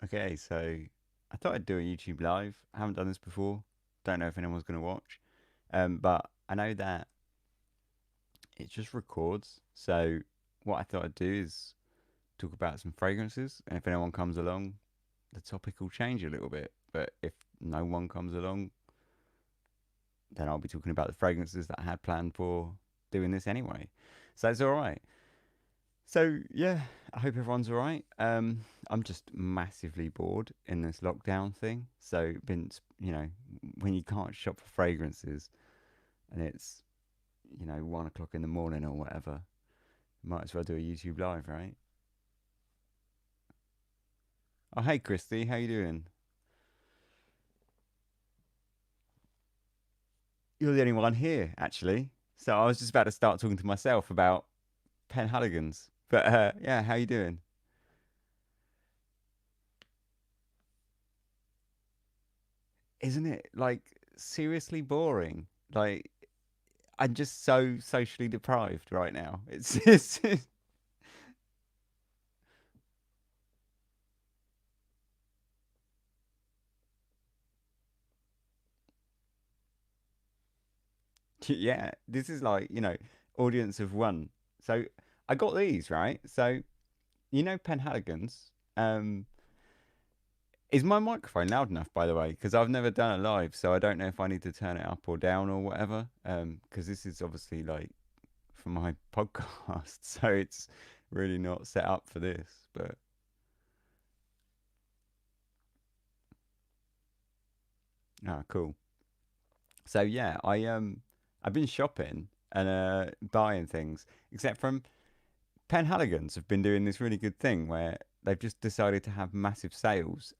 Okay, so I thought I'd do a YouTube live. I haven't done this before. Don't know if anyone's going to watch. But I know that it just records. So what I thought I'd do is talk about some fragrances, and if anyone comes along, the topic will change a little bit. But if no one comes along, then I'll be talking about the fragrances that I had planned for doing this anyway. So it's all right. So yeah, I hope everyone's all right. I'm just massively bored in this lockdown thing. So been when you can't shop for fragrances and it's 1 o'clock in the morning or whatever, might as well do a YouTube live, right? Oh hey Christy, how you doing? You're the only one here actually. So I was just about to start talking to myself about Penhaligons, but yeah, how you doing? Isn't it like seriously boring? Like I'm just so socially deprived right now. It's yeah. This is like audience of one. So I got these right. So Penhaligons. Um, is my microphone loud enough, by the way? Because I've never done a live, so I don't know if I need to turn it up or down or whatever. Because this is obviously like for my podcast, so it's really not set up for this. But cool. So yeah, I've been shopping and buying things, except from Penhaligons have been doing this really good thing where they've just decided to have massive sales.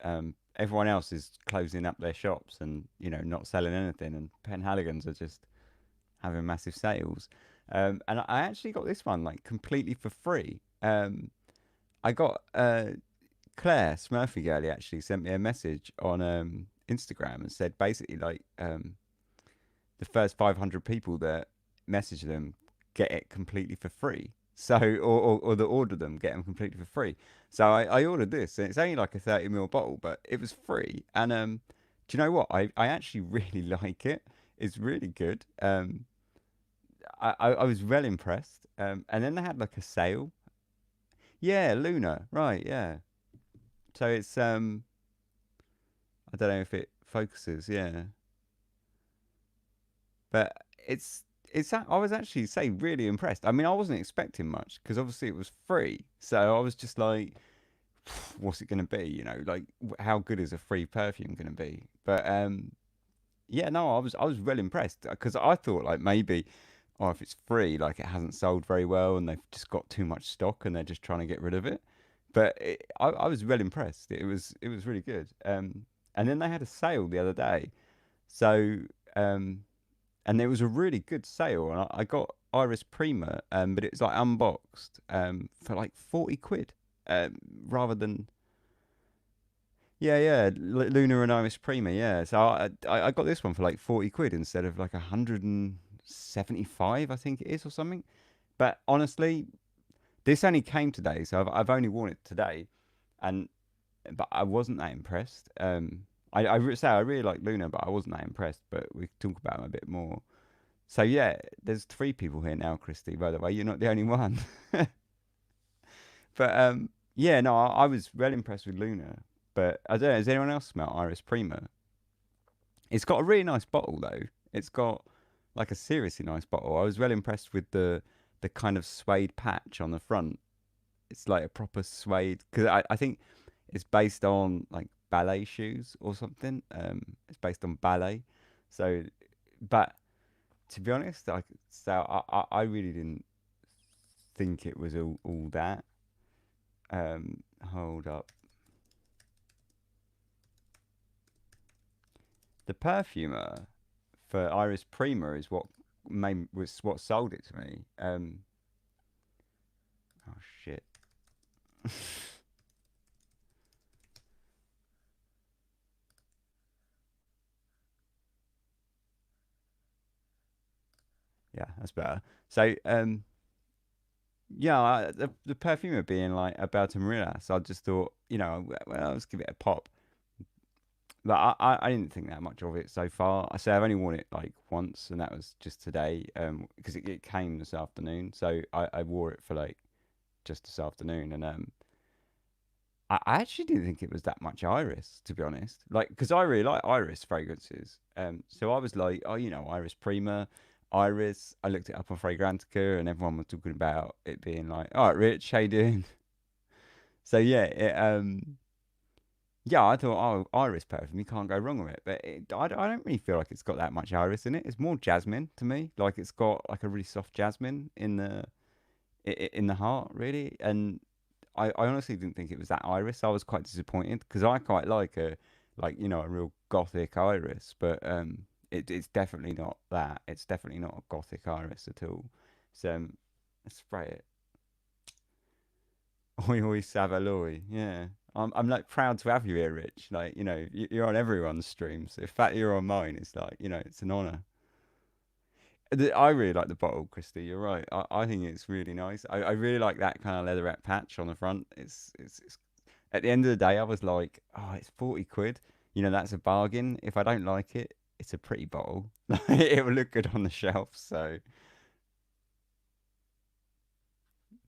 Everyone else is closing up their shops and not selling anything, and Penhaligons are just having massive sales. And I actually got this one like completely for free. I got Claire Smurfy Girlie actually sent me a message on Instagram and said basically like the first 500 people that message them get it completely for free. So, or that order them get them completely for free. So I ordered this, and it's only like a 30 ml bottle, but it was free. And do you know what? I actually really like it. It's really good. I was well impressed. And then they had like a sale. Yeah, Luna, right? Yeah. So it's I don't know if it focuses. Yeah, but I was actually say really impressed. I mean, I wasn't expecting much because obviously it was free, so I was just like, what's it going to be? Like how good is a free perfume going to be? But yeah, no, I was well impressed because I thought like maybe, oh, if it's free, like it hasn't sold very well and they've just got too much stock and they're just trying to get rid of it. But I was well impressed. It was really good. And then they had a sale the other day, so um, and it was a really good sale. And I got Iris Prima, but it's like unboxed, for like 40 quid, rather than yeah, yeah, Luna and Iris Prima, yeah. So I got this one for like 40 quid instead of like 175, I think it is, or something. But honestly, this only came today, so I've only worn it today, and but I wasn't that impressed. Say I really like Luna, but I wasn't that impressed. But we can talk about them a bit more. So yeah, there's three people here now, Christy. By the way, you're not the only one. But yeah, no, I was well impressed with Luna. But I don't know. Has anyone else smelled Iris Prima? It's got a really nice bottle though. It's got like a seriously nice bottle. I was well impressed with the kind of suede patch on the front. It's like a proper suede because I think it's based on like ballet shoes or something. It's based on ballet. So, but to be honest, I really didn't think it was all that. Hold up. The perfumer for Iris Prima is what made was what sold it to me. Oh shit. Yeah, that's better. So Yeah, the perfumer being like Alberto Marilla, so I just thought, well, let's give it a pop. But I didn't think that much of it so far. I say I've only worn it like once, and that was just today, because it came this afternoon. So I wore it for like just this afternoon, and I actually didn't think it was that much iris, to be honest. Like, because I really like iris fragrances. So I was like, oh, iris prima, iris. I looked it up on Fragrantica, and everyone was talking about it being like, all right, Rich, how you doing? So yeah, yeah, I thought, oh, iris perfume, you can't go wrong with it. But I don't really feel like it's got that much iris in it. It's more jasmine to me. Like it's got like a really soft jasmine in the heart, really. And I honestly didn't think it was that iris. I was quite disappointed because I quite like a real gothic iris, but it's definitely not that. It's definitely not a gothic iris at all. So let's spray it. Oi oi Savaloy, yeah. I'm like proud to have you here, Rich. Like you're on everyone's streams. So the fact that you're on mine is like it's an honor. I really like the bottle, Christy. You're right. I think it's really nice. I really like that kind of leatherette patch on the front. It's at the end of the day, I was like, oh, it's 40 quid. That's a bargain. If I don't like it, it's a pretty bottle. It will look good on the shelf. So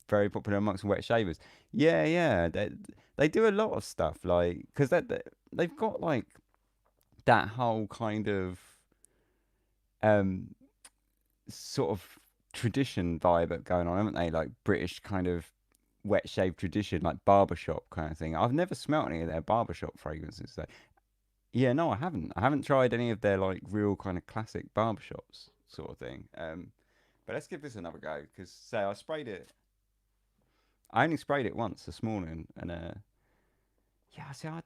very popular amongst wet shavers. Yeah, yeah. They do a lot of stuff like because they've got like that whole kind of um sort of tradition vibe going on, haven't they? Like British kind of wet shave tradition, like barbershop kind of thing. I've never smelt any of their barbershop fragrances though. Yeah, no, I haven't. I haven't tried any of their like real kind of classic barbershops sort of thing. But let's give this another go because say I sprayed it. I only sprayed it once this morning, and yeah, see, I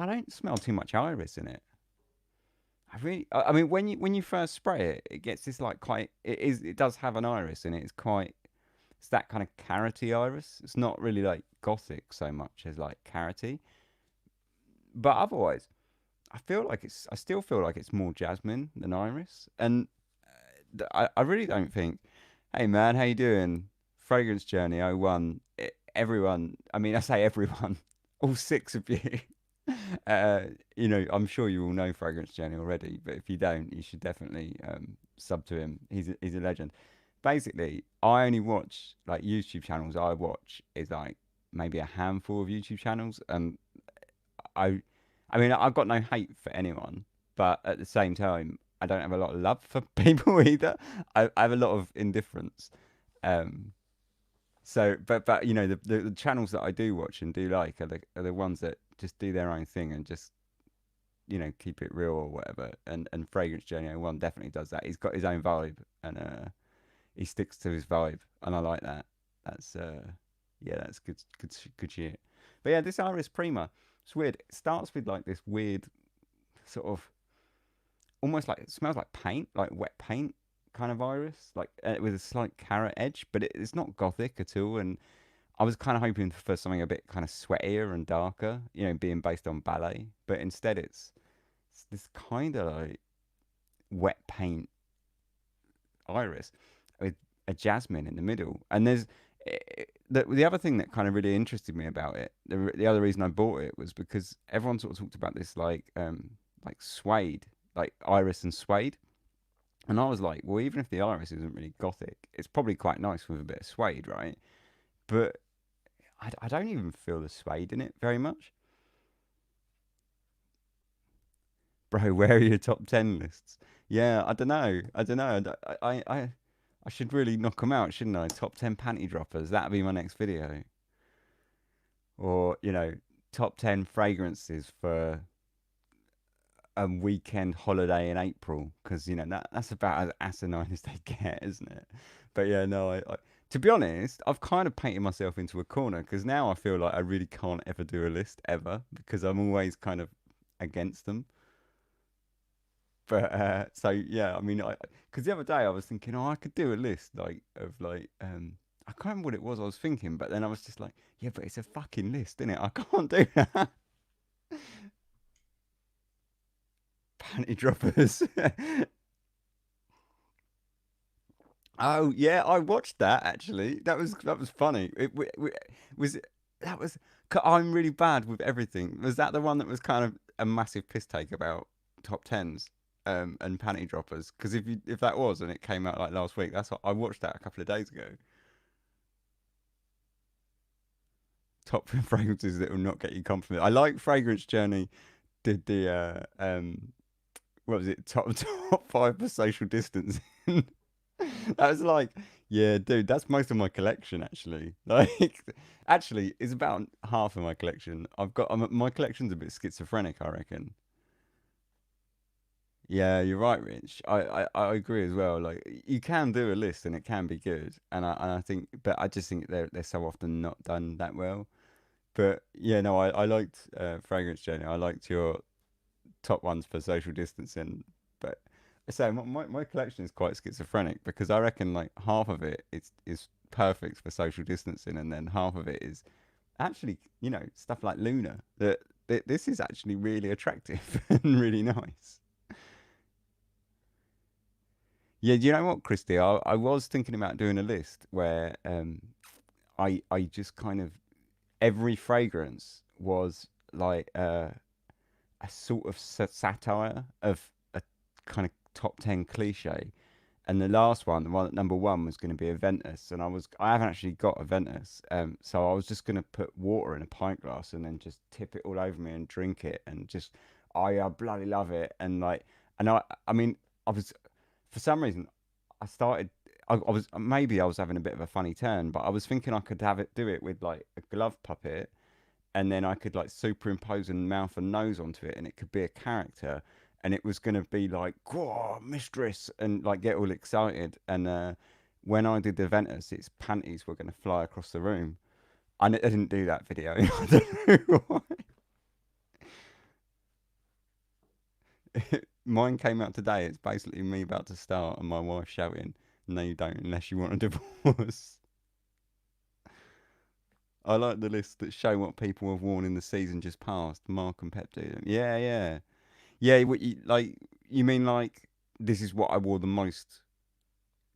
don't smell too much iris in it. I mean, when you first spray it, it gets this like quite. It does have an iris in it. It's that kind of carroty iris. It's not really like gothic so much as like carroty. But otherwise, I still feel like it's more jasmine than iris. And I really don't think, hey man, how you doing? Fragrance Journey oh 01. Everyone, I mean, I say everyone, all six of you. Uh, I'm sure you all know Fragrance Journey already, but if you don't, you should definitely sub to him. He's a legend. Basically, I only watch like YouTube channels. I watch is like maybe a handful of YouTube channels, and I, I mean, I've got no hate for anyone, but at the same time, I don't have a lot of love for people either. I have a lot of indifference. Um, but the channels that I do watch and do like are the ones that just do their own thing and just keep it real or whatever. And Fragrance Journey oh 01 definitely does that. He's got his own vibe and he sticks to his vibe, and I like that. That's yeah, that's good shit. But yeah, this Iris Prima, it's weird. It starts with like this weird sort of almost like it smells like paint, like wet paint kind of iris, like with a slight carrot edge, but it's not gothic at all. And I was kind of hoping for something a bit kind of sweatier and darker, being based on ballet, but instead it's this kind of like wet paint iris with a jasmine in the middle. And the other thing that kind of really interested me about it, the other reason I bought it was because everyone sort of talked about this like suede, like iris and suede. And I was like, well, even if the iris isn't really gothic, it's probably quite nice with a bit of suede, right? But I don't even feel the suede in it very much. Bro, where are your top 10 lists? Yeah, I don't know. I don't know. I should really knock them out, shouldn't I? Top 10 panty droppers. That'd be my next video. Or, top 10 fragrances for a weekend holiday in April. Because, that's about as asinine as they get, isn't it? But yeah, no, to be honest, I've kind of painted myself into a corner because now I feel like I really can't ever do a list ever because I'm always kind of against them. But so yeah, I mean, because the other day I was thinking, oh, I could do a list like of like I can't remember what it was I was thinking, but then I was just like, yeah, but it's a fucking list, isn't it? I can't do that. Panty droppers. Oh yeah, I watched that actually. That was funny. Was that was. I'm really bad with everything. Was that the one that was kind of a massive piss take about top tens and panty droppers? Because if that was and it came out like last week, that's what I watched that a couple of days ago. Top fragrances that will not get you compliment. I like Fragrance Journey did the what was it, top five for social distancing. That was like, yeah, dude, that's most of my collection actually. Like, actually, it's about half of my collection. My collection's a bit schizophrenic, I reckon. Yeah, you're right, Rich. I agree as well. Like, you can do a list and it can be good, and I think, but I just think they're so often not done that well. But yeah, no, I liked Fragrance Journey. I liked your top ones for social distancing. But so my collection is quite schizophrenic because I reckon like half of it is perfect for social distancing, and then half of it is actually stuff like Luna that this is actually really attractive and really nice. Yeah, do you know what, Christy? I was thinking about doing a list where I just kind of every fragrance was like a sort of satire of a kind of top 10 cliche. And the last one, the one at number one, was going to be a Ventus, and I haven't actually got a Ventus, so I was just going to put water in a pint glass and then just tip it all over me and drink it, and just I bloody love it, and like, and I mean, I was for some reason I started. I was maybe I was having a bit of a funny turn, but I was thinking I could have it do it with like a glove puppet, and then I could like superimpose a mouth and nose onto it, and it could be a character, and it was gonna be like, "Whoa, mistress!" and like get all excited. And when I did the Ventus, its panties were gonna fly across the room. I didn't do that video. I don't know why. Mine came out today. It's basically me about to start, and my wife shouting, "No, you don't, unless you want a divorce." I like the list that show what people have worn in the season just past. Mark and Pep do them. Yeah, yeah. Yeah, what you like? You mean like this is what I wore the most,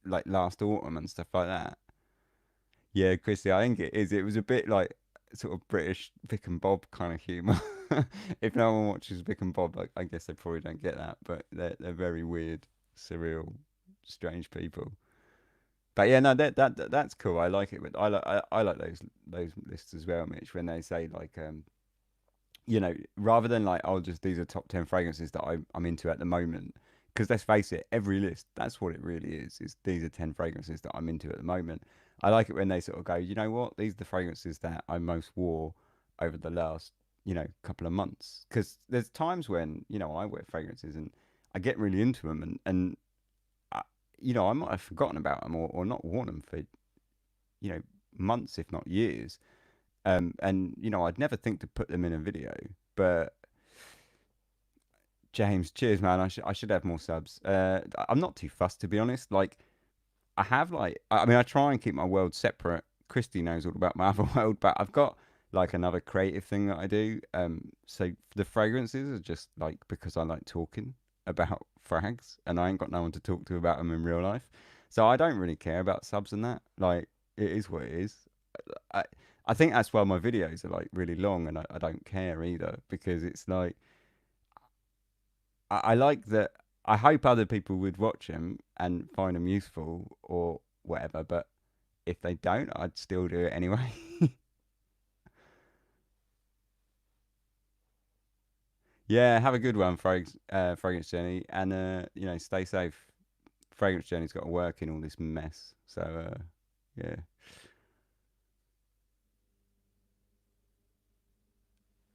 like last autumn and stuff like that? Yeah, Chrissy, I think it is. It was a bit like sort of British Vic and Bob kind of humour. If no one watches Vic and Bob, I guess they probably don't get that, but they're very weird, surreal, strange people. But yeah, no, that's cool. I like it. But I like those lists as well, Mitch. When they say like rather than like, oh, just these are top 10 fragrances that I'm into at the moment. Because let's face it, every list, that's what it really is these are 10 fragrances that I'm into at the moment. I like it when they sort of go, you know what, these are the fragrances that I most wore over the last, couple of months. Because there's times when, I wear fragrances and I get really into them and I, I might have forgotten about them or not worn them for, you know, months, if not years. And I'd never think to put them in a video, but James, cheers, man. I should have more subs. I'm not too fussed to be honest. Like I have like I mean I try and keep my world separate. Christy knows all about my other world, but I've got like another creative thing that I do. So the fragrances are just like because I like talking about frags, and I ain't got no one to talk to about them in real life. So I don't really care about subs and that. Like it is what it is. I I think that's why my videos are like really long, and I don't care either because it's like I like that. I hope other people would watch them and find them useful or whatever. But if they don't, I'd still do it anyway. Yeah, have a good one, Fragrance Journey, and stay safe. Fragrance Journey's got to work in all this mess. So yeah,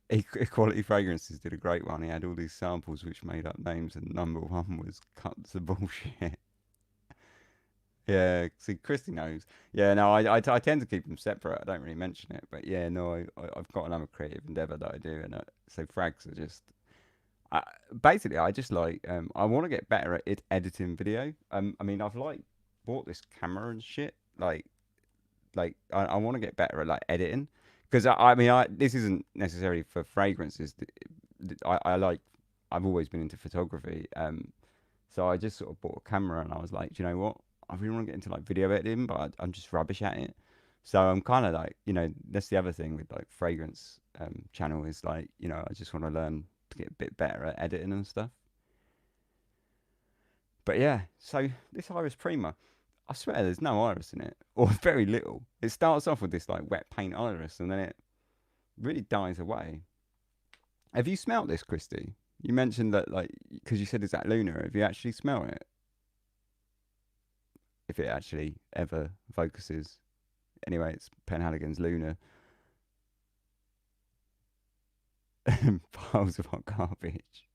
Equality Fragrances did a great one. He had all these samples which made up names, and number one was cuts of bullshit. Yeah, see, Christy knows. Yeah, no, I tend to keep them separate. I don't really mention it, but yeah, no, I've got another creative endeavor that I do, and so frags are just. I, Basically, I just like I want to get better at editing video. I mean, I've like bought this camera and shit. Like I want to get better at like editing, because I mean, this isn't necessarily for fragrances. I like I've always been into photography. So I just sort of bought a camera and I was like, do you know what? I really want to get into like video editing, but I'm just rubbish at it. So I'm kind of like, that's the other thing with like fragrance channel is like, I just want to learn to get a bit better at editing and stuff. But yeah, so this Iris Prima, I swear there's no iris in it, or very little. It starts off with this like wet paint iris, and then it really dies away. Have you smelt this, Christy? You mentioned that like because you said is that Luna. Have you actually smelt it? If it actually ever focuses. Anyway, it's Penhaligons Luna. Piles of hot garbage.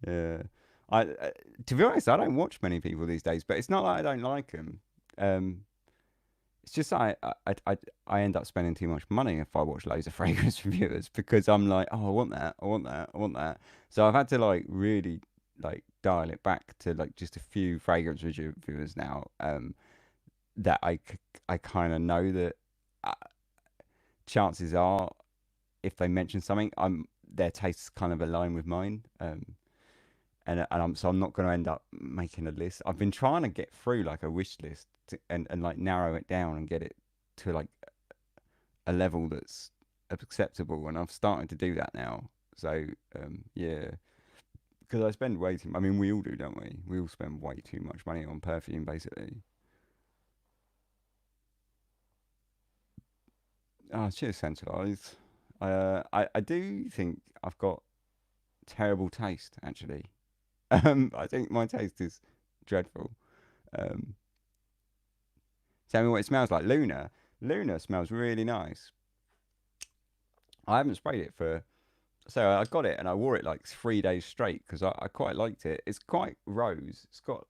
Yeah. To be honest, I don't watch many people these days, but it's not like I don't like them. Um, it's just I end up spending too much money if I watch loads of fragrance reviewers because I'm like, oh, I want that, I want that, I want that. So I've had to like really like dial it back to like just a few fragrance reviewers now. That I kind of know that uh, chances are if they mention something, their tastes kind of align with mine. So I'm not going to end up making a list. I've been trying to get through like a wish list and like narrow it down and get it to like a level that's acceptable, and I've started to do that now. So yeah, because I spend way too. I mean, we all do, don't we? We all spend way too much money on perfume, basically. Oh, cheers, centralised. I do think I've got terrible taste, actually. I think my taste is dreadful. Um, Tell me what it smells like. Luna. Luna smells really nice. I haven't sprayed it for. So I got it and I wore it like 3 days straight because I quite liked it. It's quite rose. It's got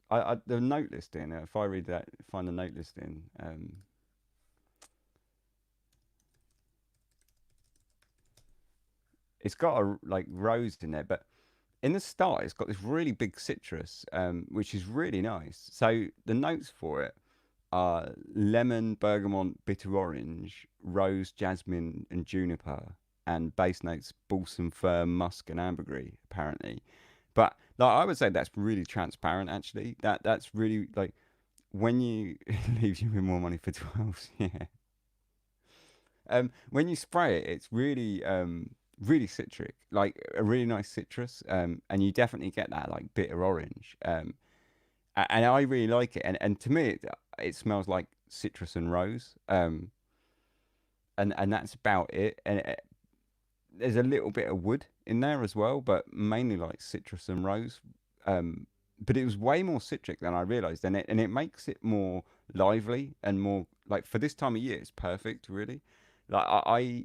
the note listing. If I read that, find the note listing. It's got a like rose in there, but in the start, it's got this really big citrus, which is really nice. So the notes for it are lemon, bergamot, bitter orange, rose, jasmine, and juniper, and base notes balsam, fir, musk, and ambergris. Apparently, but like I would say that's really transparent. Actually, that's really like when you leaves you with more money for 12s. Yeah. When you spray it, it's really really citric, like a really nice citrus. And you definitely get that like bitter orange. And I really like it. And to me, it smells like citrus and rose. And that's about it. And there's a little bit of wood in there as well, but mainly like citrus and rose. Um, but it was way more citric than I realized, and it makes it more lively and more like for this time of year, it's perfect, really. Like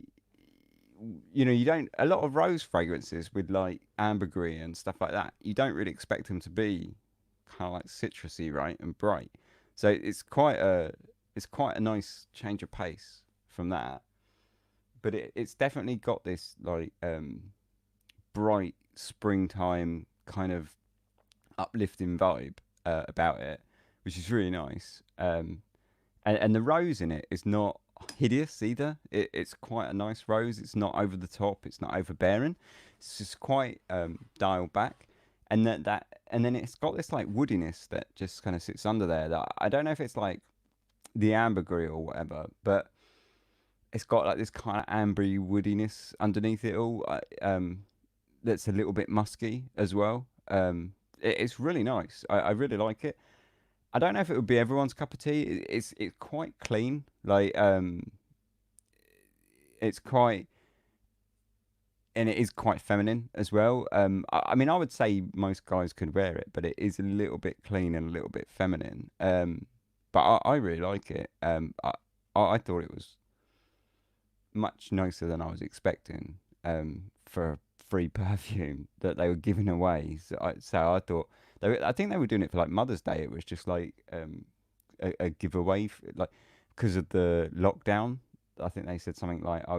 you don't a lot of rose fragrances with like ambergris and stuff like that. You don't really expect them to be kind of like citrusy, right, and bright. So it's quite a nice change of pace from that. But it's definitely got this like bright springtime kind of uplifting vibe about it, which is really nice. And the rose in it is not hideous either. It's quite a nice rose. It's not over the top. It's not overbearing. It's just quite dialed back, and then it's got this like woodiness that just kind of sits under there. That I don't know if it's like the ambergris or whatever, but it's got like this kind of ambery woodiness underneath it all. That's a little bit musky as well. It's really nice. I really like it. I don't know if it would be everyone's cup of tea. It's quite clean. Like it's quite and it is quite feminine as well. I mean, I would say most guys could wear it, but it is a little bit clean and a little bit feminine. But I really like it. I thought it was much nicer than I was expecting. For a free perfume that they were giving away. So I thought I think they were doing it for like Mother's Day. It was just like a giveaway, like because of the lockdown. I think they said something like, "Oh,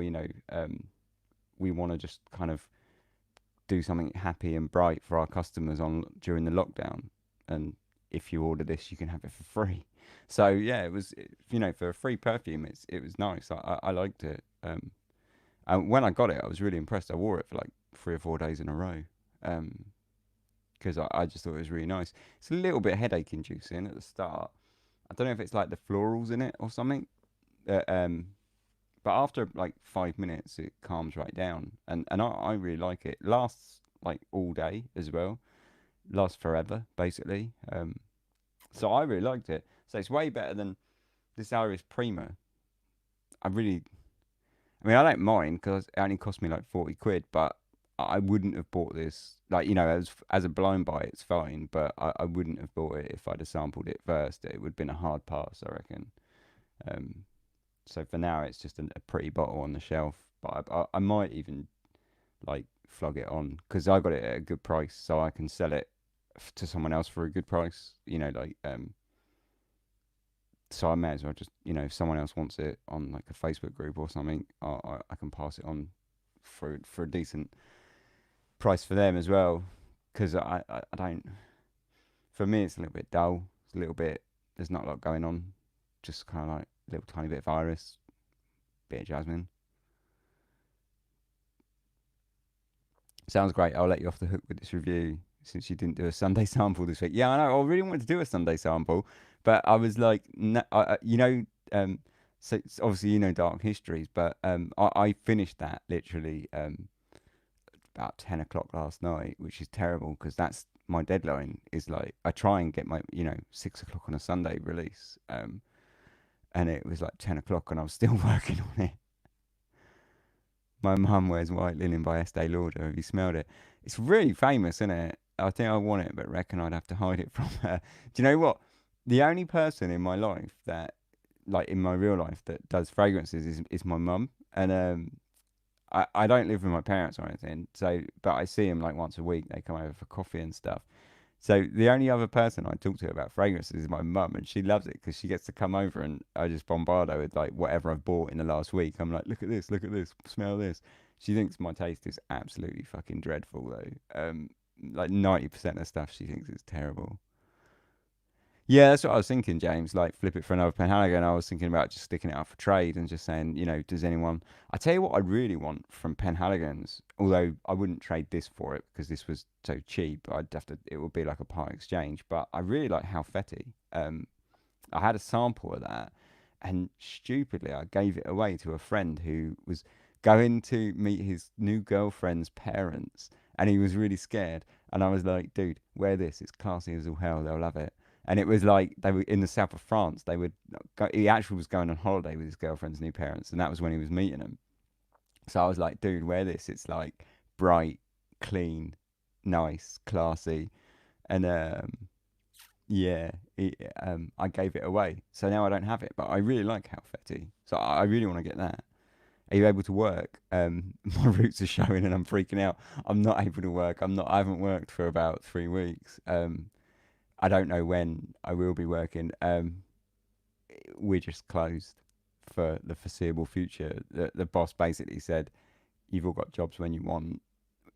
we want to just kind of do something happy and bright for our customers on during the lockdown, and if you order this, you can have it for free." So yeah, it was for a free perfume, it was nice. I liked it. And when I got it, I was really impressed. I wore it for like 3 or 4 days in a row. Um, because I just thought it was really nice. It's a little bit headache inducing at the start. I don't know if it's like the florals in it or something. Uh, um, but after like 5 minutes, it calms right down, and I really like it. Lasts like all day as well. Lasts forever, basically. So I really liked it. So it's way better than this Iris Prima. I really, I mean, I don't mind because it only cost me like 40 quid, but I wouldn't have bought this. Like, as a blind buy, it's fine, but I wouldn't have bought it if I'd have sampled it first. It would have been a hard pass, I reckon. Um, so for now, it's just a pretty bottle on the shelf, but I might even like flog it on because I got it at a good price, so I can sell it to someone else for a good price. So I may as well just, if someone else wants it on like a Facebook group or something, I can pass it on for a decent price for them as well. Because I don't, for me, it's a little bit dull. It's a little bit, there's not a lot going on. Just kind of like a little tiny bit of iris, bit of jasmine. Sounds great. I'll let you off the hook with this review since you didn't do a Sunday sample this week. Yeah, I know. I really wanted to do a Sunday sample, but I was like, no, so obviously Dark Histories, but I finished that literally about 10 o'clock last night, which is terrible because that's my deadline. Is like I try and get my 6 o'clock on a Sunday release, and it was like 10 o'clock, and I was still working on it. My mum wears White Linen by Estee Lauder. Have you smelled it? It's really famous, isn't it? I think I want it, but reckon I'd have to hide it from her. Do you know what? The only person in my life that, like in my real life, that does fragrances is my mum. And I don't live with my parents or anything. So, but I see them like once a week. They come over for coffee and stuff. So the only other person I talk to about fragrances is my mum, and she loves it because she gets to come over and I just bombard her with like whatever I've bought in the last week. I'm like, look at this, smell this. She thinks my taste is absolutely fucking dreadful though. Like 90% of stuff she thinks is terrible. Yeah, that's what I was thinking, James. Like, flip it for another Penhaligon. I was thinking about just sticking it out for trade and just saying, does anyone? I tell you what, I really want from Penhaligons. Although I wouldn't trade this for it because this was so cheap. I'd have to. It would be like a part exchange. But I really like Halfetti. I had a sample of that, and stupidly, I gave it away to a friend who was going to meet his new girlfriend's parents, and he was really scared. And I was like, dude, wear this. It's classy as all hell. They'll love it. And it was like they were in the south of France. They would go, he actually was going on holiday with his girlfriend's new parents, and that was when he was meeting them. So I was like, dude, wear this. It's like bright, clean, nice, classy, and yeah, I gave it away. So now I don't have it, but I really like Halfetti. So I really want to get that. Are you able to work? My roots are showing, and I'm freaking out. I'm not able to work. I'm not. I haven't worked for about 3 weeks. I don't know when I will be working. We're just closed for the foreseeable future. The boss basically said, "You've all got jobs when you want.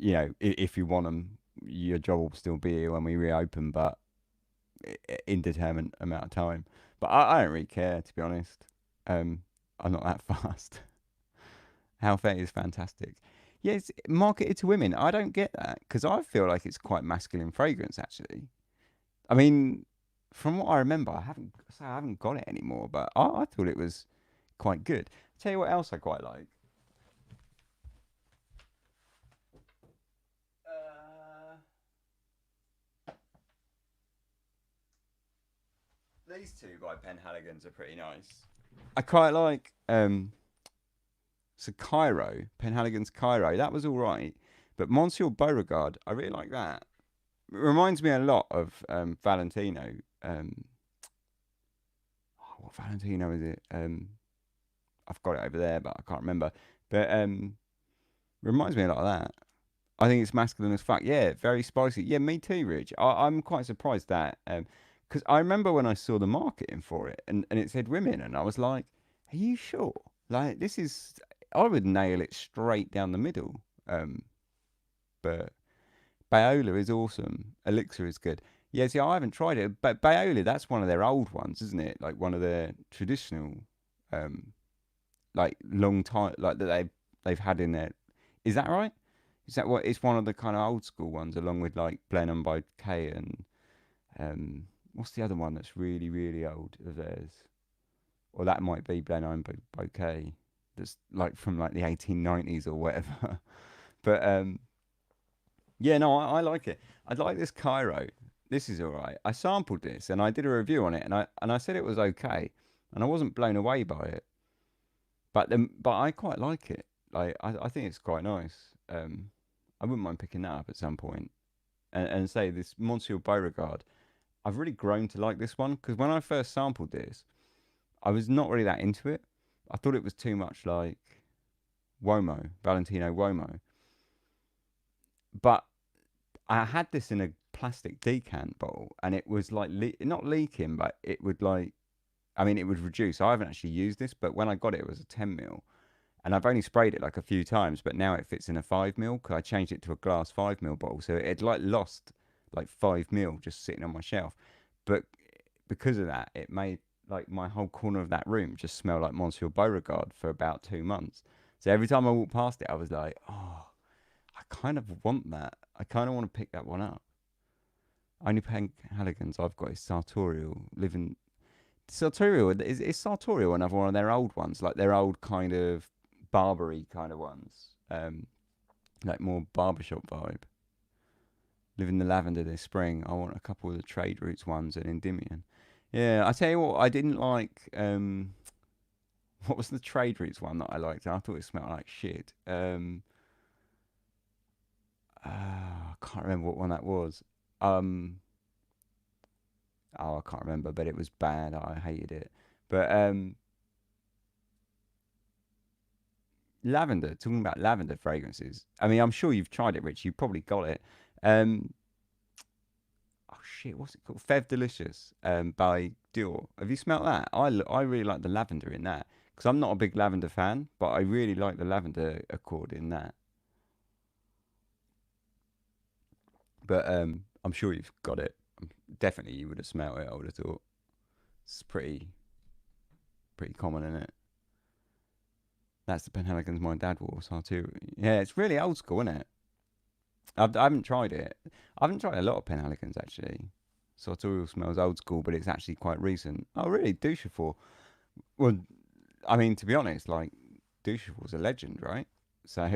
If you want them, your job will still be here when we reopen, but indeterminate amount of time." But I don't really care, to be honest. I'm not that fast. How Fair is fantastic. Yeah, it's marketed to women. I don't get that because I feel like it's quite masculine fragrance, actually. I mean, from what I remember, I haven't got it anymore, but I thought it was quite good. Tell you what else I quite like. Uh, these two by Penhaligons are pretty nice. I quite like so Cairo, Penhaligons Cairo. That was all right, but Monsieur Beauregard, I really like that. It reminds me a lot of Valentino. What Valentino is it? I've got it over there, but I can't remember. But reminds me a lot of that. I think it's masculine as fuck. Yeah, very spicy. Yeah, me too, Rich. I'm quite surprised that because I remember when I saw the marketing for it and it said women, and I was like, "Are you sure? Like this is." I would nail it straight down the middle. But Bayola is awesome. Elixir is good. Yeah, see, I haven't tried it, but Bayola, that's one of their old ones, isn't it? Like one of their traditional, um, like long time, like that they've had in there. Is that right? Is that what? It's one of the kind of old school ones, along with like Blenheim by Kay and what's the other one that's really really old of theirs? Or that might be Blenheim by Kay. That's like from like the 1890s or whatever. But yeah, no, I like it. I like this Cairo. This is all right. I sampled this and I did a review on it, and I said it was okay, and I wasn't blown away by it. But I quite like it. Like I think it's quite nice. I wouldn't mind picking that up at some point. And say this Monsieur Beauregard. I've really grown to like this one because when I first sampled this, I was not really that into it. I thought it was too much like Womo, Valentino Womo. But I had this in a plastic decant bottle, and it was like not leaking, but it would like, I mean, it would reduce. I haven't actually used this, but when I got it, it was a 10 ml, and I've only sprayed it like a few times. But now it fits in a 5 ml because I changed it to a glass 5 ml bottle, so it like lost like 5 ml just sitting on my shelf. But because of that, it made like my whole corner of that room just smell like Monsieur Beauregard for about 2 months. So every time I walked past it, I was like, oh, I kind of want that. I kind of want to pick that one up. Only Penhaligons I've got is Sartorial. Living Sartorial is Sartorial another one of their old ones, like their old kind of Barbary kind of ones, like more barbershop vibe. Living the lavender this spring. I want a couple of the trade routes ones and Endymion. Yeah, I tell you what, I didn't like. What was the trade routes one that I liked? I thought it smelled like shit. I can't remember what one that was. Um, oh, I can't remember, but it was bad. I hated it. But lavender. Talking about lavender fragrances. I mean, I'm sure you've tried it, Rich. You probably got it. Um, oh shit, what's it called? Fev Delicious. By Dior. Have you smelt that? I really like the lavender in that because I'm not a big lavender fan, but I really like the lavender accord in that. But I'm sure you've got it. Definitely, you would have smelt it. I would have thought it's pretty common in it. That's the Penhaligons my dad wore, so too. Yeah, it's really old school, isn't it? I haven't tried it. I haven't tried a lot of Penhaligons actually. Sartorial smells old school, but it's actually quite recent. Oh, really? Duchefort. Well, I mean, to be honest, like Duchefort's a legend, right? So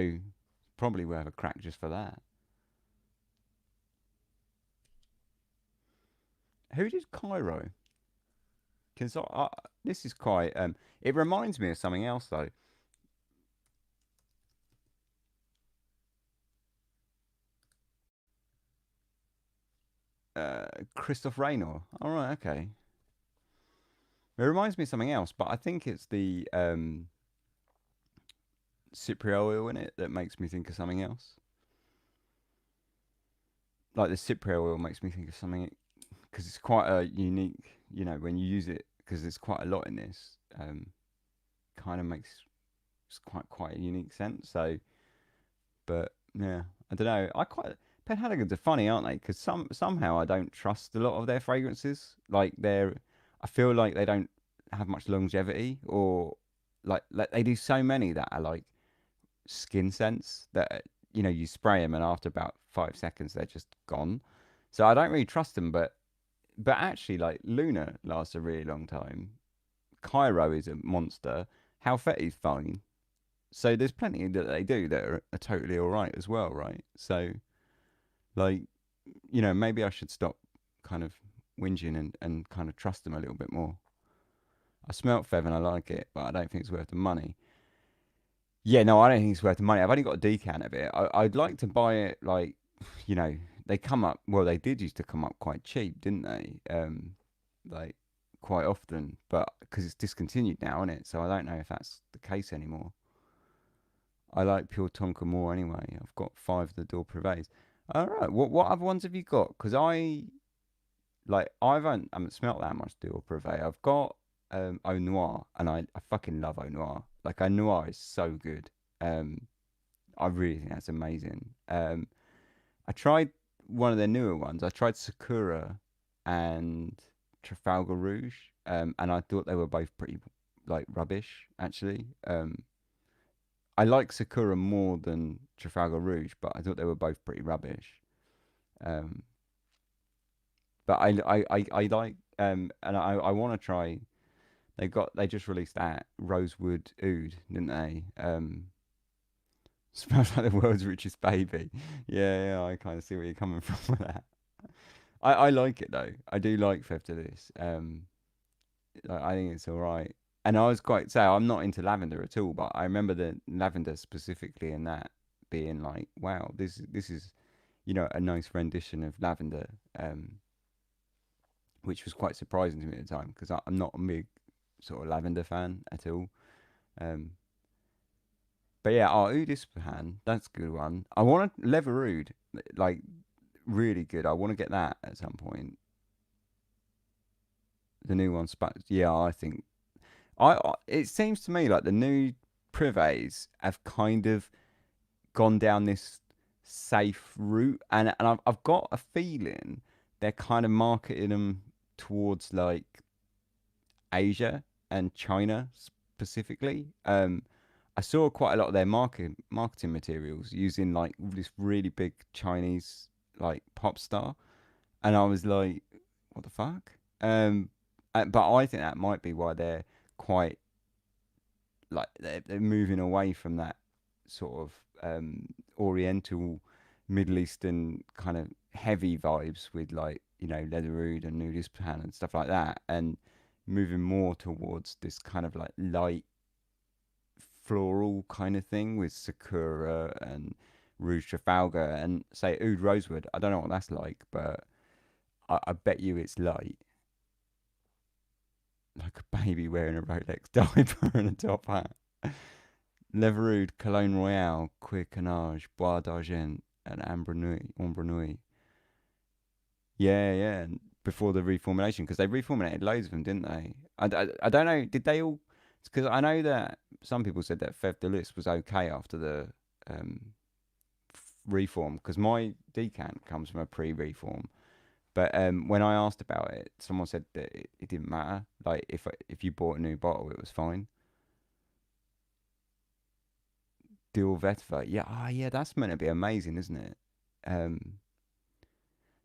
probably worth a crack just for that. Who did Cairo? Because this is quite. It reminds me of something else though. Christophe Raynor. All right, okay. It reminds me of something else, but I think it's the Cypriot oil in it that makes me think of something else. Like the Cypriot oil makes me think of something because it's quite a unique. You know, when you use it, because there's quite a lot in this. Kind of makes it's quite a unique scent. So, but yeah, I don't know. I quite Penhaligons are funny, aren't they? Because somehow I don't trust a lot of their fragrances. Like I feel like they don't have much longevity, or like they do so many that are like skin scents that you spray them and after about 5 seconds they're just gone. So I don't really trust them, but actually like Luna lasts a really long time. Cairo is a monster. Halfeti's fine. So there's plenty that they do that are totally all right as well, right? So like maybe I should stop kind of whinging and kind of trust them a little bit more. I smelt Fev and I like it, but I don't think it's worth the money. Yeah, no, I don't think it's worth the money. I've only got a decant of it. I'd like to buy it like, you know, they come up. Well, they did used to come up quite cheap, didn't they? Like quite often, but because it's discontinued now, isn't it? So I don't know if that's the case anymore. I like Pure Tonka more anyway. I've got five of the Dior Prives. All right, what other ones have you got? Because I haven't smelt that much Dior Privé. I've got Au Noir, and I fucking love Au Noir. Like Au Noir is so good. Um, I really think that's amazing. I tried one of their newer ones. I tried Sakura and Trafalgar Rouge, and I thought they were both pretty like rubbish actually. I like Sakura more than Trafalgar Rouge, but I thought they were both pretty rubbish. Um, but I like and I want to try. They just released that Rosewood Oud, didn't they? Smells like the world's richest baby. Yeah, yeah, I kind of see where you're coming from with that. I like it though. I do like Fève de Lis. I think it's all right. And I was quite so I'm not into lavender at all, but I remember the lavender specifically in that being like, wow, this is a nice rendition of lavender, which was quite surprising to me at the time because I'm not a big sort of lavender fan at all. Um, but yeah, Oud Ispahan, that's a good one. I want to Leather Oud, like really good. I want to get that at some point. The new one, yeah, I think it seems to me like the new Prives have kind of gone down this safe route, and I've got a feeling they're kind of marketing them towards like Asia and China specifically. I saw quite a lot of their marketing materials using like this really big Chinese like pop star, and I was like, what the fuck? But I think that might be why they're quite like they're moving away from that sort of Oriental, Middle Eastern kind of heavy vibes with like Leather Oud and Nudistan and stuff like that, and moving more towards this kind of like light floral kind of thing with Sakura and Rouge Trafalgar and say Oud Rosewood. I don't know what that's like, but I bet you it's light, like a baby wearing a Rolex diaper and a top hat. Leather Oud, Cologne Royale, Cuir Canage, Bois d'Argent, and Ambre Nuit. Ombre Nuit. Yeah, yeah. And before the reformulation, because they reformulated loads of them, didn't they? I don't know. Did they all? Because I know that some people said that Fève de Lis was okay after the um, reform. Because my decant comes from a pre-reform, but when I asked about it, someone said that it didn't matter. Like if you bought a new bottle, it was fine. Dior Vetiver, yeah, yeah, that's meant to be amazing, isn't it? Um,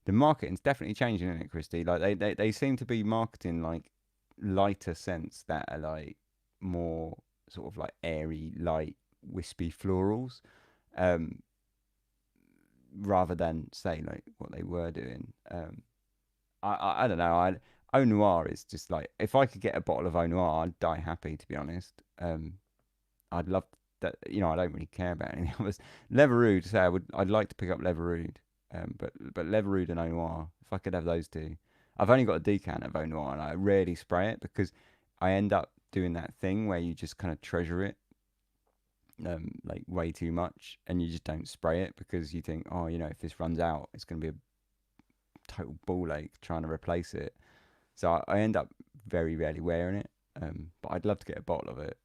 the marketing's definitely changing, isn't it, Christy? Like they seem to be marketing like lighter scents that are like more sort of like airy, light, wispy florals, um, rather than say like what they were doing. I don't know. Au Noir is just like if I could get a bottle of Au Noir, I'd die happy. To be honest, I'd love that. I don't really care about anything else. Leather Oud, say I'd like to pick up Leather Oud, but Leather Oud and Au Noir, if I could have those two. I've only got a decant of Au Noir, and I rarely spray it because I end up doing that thing where you just kind of treasure it, like way too much, and you just don't spray it because you think, oh, if this runs out, it's going to be a total ball ache trying to replace it. So I end up very rarely wearing it, but I'd love to get a bottle of it.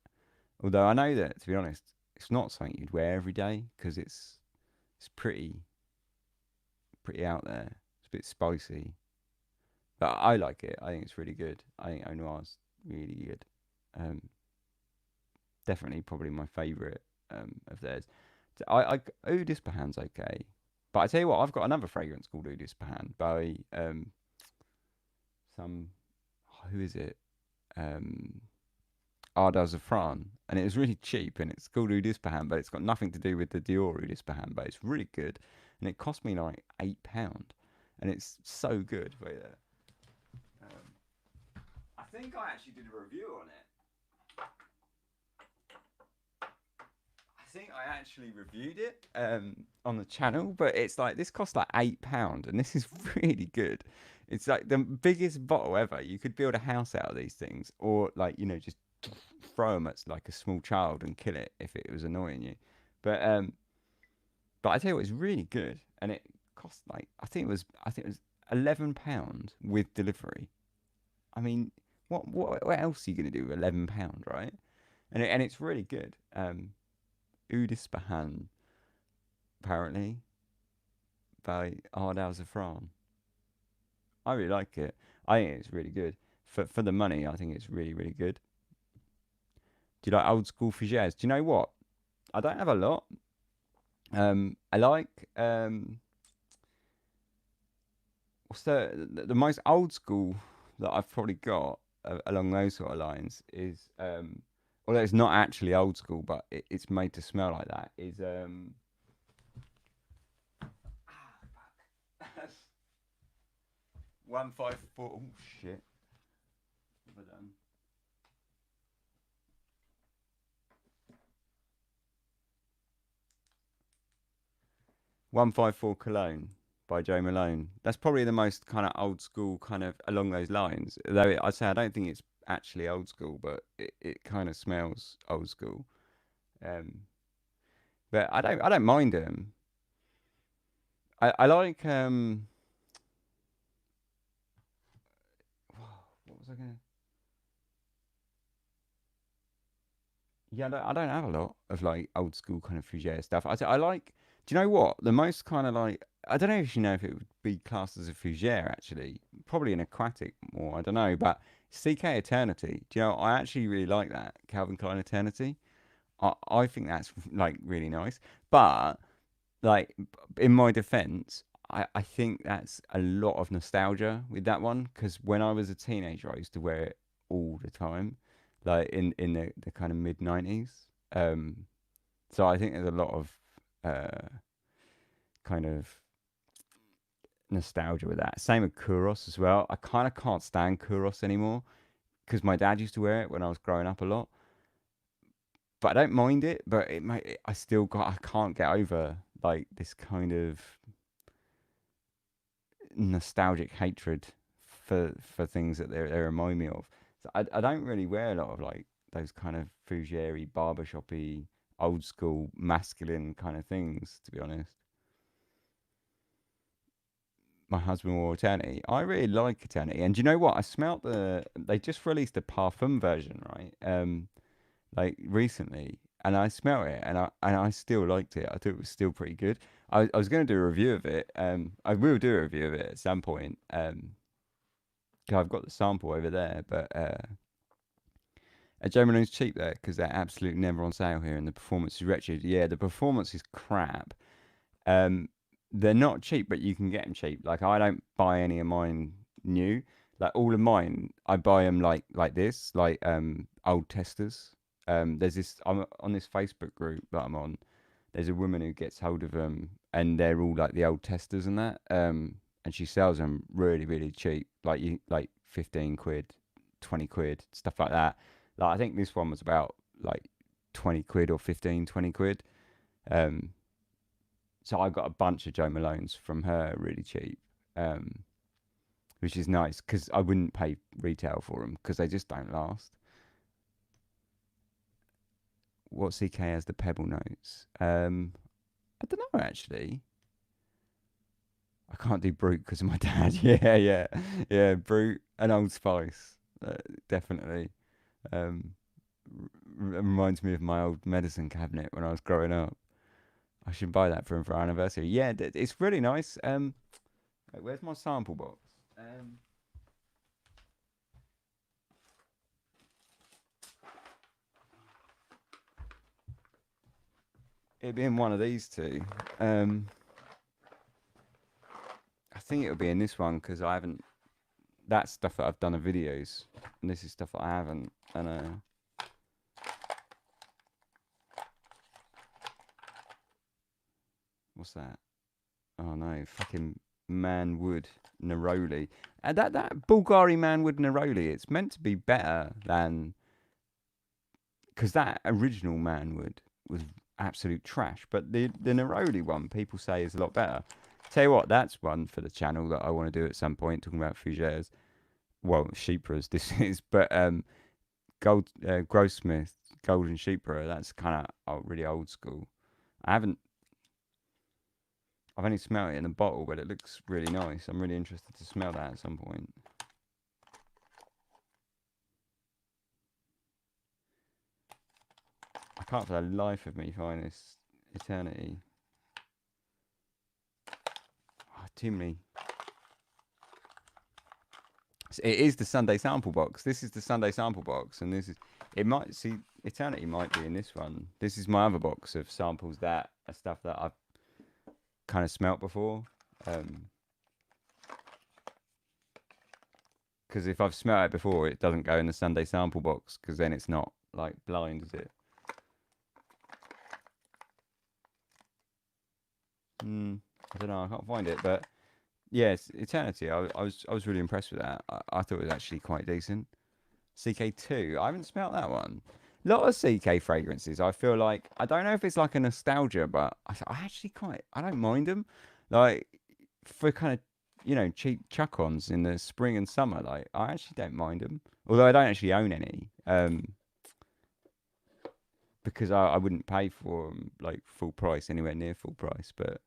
Although I know that, to be honest, it's not something you'd wear every day because it's pretty out there. It's a bit spicy, but I like it. I think it's really good. I think Au Noir's really good. Um, Definitely, probably my favourite of theirs. Oud Ispahan's okay, but I tell you what, I've got another fragrance called Oud Ispahan by some who is it? Um, Ardal Zafran, and it was really cheap, and it's called Oud Ispahan, but it's got nothing to do with the Dior Oud Ispahan, but it's really good, and it cost me like £8, and it's so good. Wait there. I think I actually did a review on it. I think I actually reviewed it on the channel, but it's like this costs like £8, and this is really good. It's like the biggest bottle ever. You could build a house out of these things, or like just throw them at like a small child and kill it if it was annoying you. But but I tell you what, it's really good, and it cost like I think it was £11 with delivery. I mean, what else are you gonna do with £11, right? And it's really good. Oud Ispahan, apparently by Ardal Zafran. I really like it. I think it's really good for the money. I think it's really really good. Do you like old school Fugères? Do you know what? I don't have a lot. I like what's the most old school that I've probably got along those sort of lines is although it's not actually old school, but it's made to smell like that. Is 154. Oh shit! What have I done? 154 Cologne by Joe Malone. That's probably the most kind of old school, kind of along those lines. Though I'd say I don't think it's actually old school, but it kind of smells old school. Um, but I don't mind them. I like what was I gonna? Yeah, I don't have a lot of like old school kind of fougere stuff. I like. Do you know what the most kind of like? I don't know if you know if it would be classed as a fougere actually. Probably an aquatic more. I don't know, but CK Eternity. Do you know? I actually really like that Calvin Klein Eternity. I think that's like really nice. But like in my defense, I think that's a lot of nostalgia with that one because when I was a teenager, I used to wear it all the time, like in the kind of mid 90s. Um, so I think there's a lot of kind of nostalgia with that. Same with Kuros as well. I kind of can't stand Kuros anymore because my dad used to wear it when I was growing up a lot. But I don't mind it. But I still I can't get over like this kind of nostalgic hatred for things that they remind me of. So I don't really wear a lot of like those kind of fougere barbershoppy old school masculine kind of things to be honest. My husband wore Eternity. I really like Eternity, and do you know what? I smelt they just released a parfum version, right? Like recently, and I smelt it, and I still liked it. I thought it was still pretty good. I was going to do a review of it. I will do a review of it at some point. 'Cause I've got the sample over there, but Germany's cheap there because they're absolutely never on sale here, and the performance is wretched. Yeah, the performance is crap. Um, they're not cheap, but you can get them cheap. Like I don't buy any of mine new. Like all of mine, I buy them like this, like old testers. There's this I'm on this Facebook group that I'm on. There's a woman who gets hold of them, and they're all like the old testers and that. And she sells them really really cheap, like 15 quid, 20 quid, stuff like that. Like I think this one was about like 20 quid or 15, 20 quid. Um, so I got a bunch of Joe Malones from her really cheap, um, which is nice because I wouldn't pay retail for them because they just don't last. What CK has the pebble notes? I don't know actually. I can't do Brute because of my dad. Yeah, yeah, yeah. Brute and Old Spice, definitely. Um, reminds me of my old medicine cabinet when I was growing up. I should buy that for him for our anniversary. Yeah, it's really nice. Wait, where's my sample box? Um, it'd be in one of these two. Um, I think it'll be in this one because I haven't. That's stuff that I've done of videos, and this is stuff that I haven't. And what's that? Oh no, fucking Manwood Neroli. And that Bulgari Manwood Neroli, it's meant to be better than because that original Manwood was absolute trash. But the Neroli one, people say is a lot better. Tell you what, that's one for the channel that I want to do at some point, talking about fougères. Well, Sheepras, this is, but Grossmith Golden Sheepra, that's kind of really old school. I haven't I've only smelled it in a bottle, but it looks really nice. I'm really interested to smell that at some point. I can't for the life of me find this Eternity. Oh, too many. It is the Sunday sample box. This is the Sunday sample box, and this is It might see Eternity might be in this one. This is my other box of samples that are stuff that I've kind of smelt before. Because if I've smelt it before, it doesn't go in the Sunday sample box because then it's not like blind, is it? I don't know. I can't find it, but yes, Eternity. I was really impressed with that. I thought it was actually quite decent. CK2. I haven't smelt that one. A lot of CK fragrances. I feel like I don't know if it's like a nostalgia, but I actually quite I don't mind them. Like for kind of cheap chuck-ons in the spring and summer. Like I actually don't mind them. Although I don't actually own any. Because I wouldn't pay for them like full price, anywhere near full price. But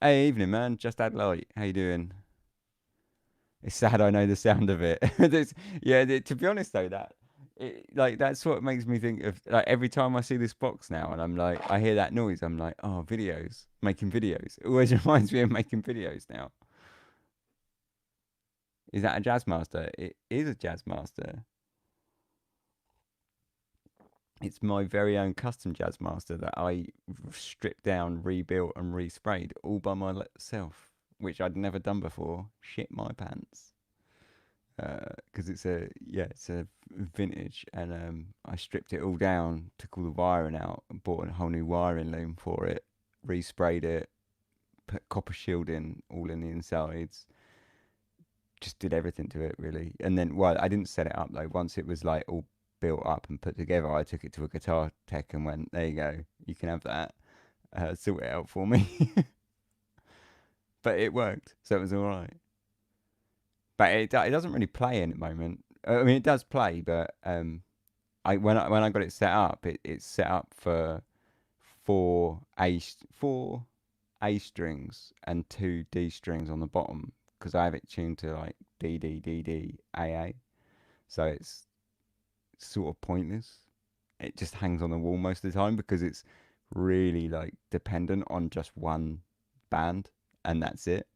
hey, evening man, just had light. How you doing? It's sad I know the sound of it. Yeah, to be honest though, like that's what makes me think of like every time I see this box now, and I'm like, I hear that noise, I'm like, oh, videos, making videos. It always reminds me of making videos now. Is that a jazz master? It is a jazz master. It's my very own custom jazz master that I stripped down, rebuilt, and resprayed all by myself, which I'd never done before. Shit my pants. Because it's a vintage, and I stripped it all down, took all the wiring out, and bought a whole new wiring loom for it, resprayed it, put copper shielding all in the insides, just did everything to it really. And then, well, I didn't set it up though. Once it was like all built up and put together, I took it to a guitar tech and went, "There you go, you can have that. Sort it out for me." But it worked, so it was all right. But it doesn't really play in at the moment. I mean, it does play, but when I got it set up, it's set up for four A strings and two D strings on the bottom because I have it tuned to like D D D D A A. So it's sort of pointless. It just hangs on the wall most of the time because it's really like dependent on just one band and that's it.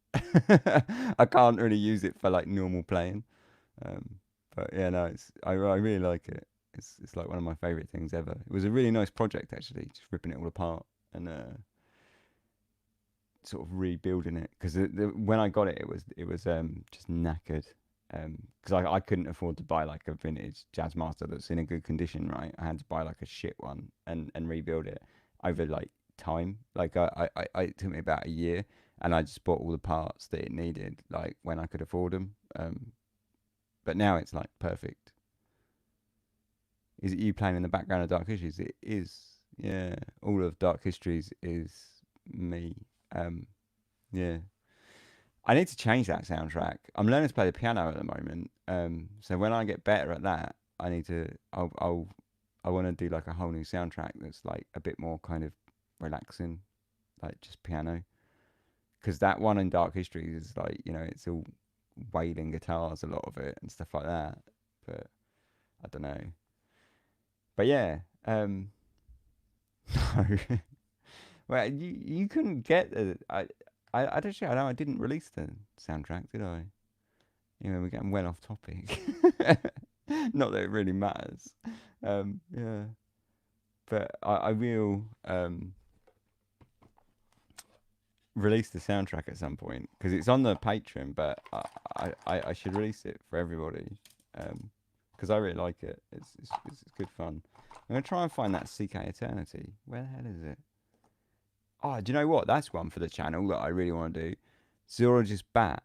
I can't really use it for like normal playing. Um, but yeah, no, I really like it. It's like one of my favorite things ever. It was a really nice project actually, just ripping it all apart and sort of rebuilding it because when I got it, it was just knackered. Because I couldn't afford to buy like a vintage jazz master that's in a good condition, right? I had to buy like a shit one and rebuild it over like time. Like it took me about a year, and I just bought all the parts that it needed, like when I could afford them. But now it's like perfect. Is it you playing in the background of Dark Histories? It is. Yeah, all of Dark Histories is me. Yeah. I need to change that soundtrack. I'm learning to play the piano at the moment. So when I get better at that, I need to. I want to do like a whole new soundtrack that's like a bit more kind of relaxing, like just piano. Because that one in Dark History is like it's all wailing guitars, a lot of it and stuff like that. But I don't know. But yeah, no. Well, you couldn't get the. I don't know. I know I didn't release the soundtrack, did I? We're getting well off topic. Not that it really matters. Yeah, but I will release the soundtrack at some point because it's on the Patreon. But I should release it for everybody because I really like it. It's good fun. I'm gonna try and find that CK Eternity. Where the hell is it? Oh, do you know what? That's one for the channel that I really want to do. Zoologist bat,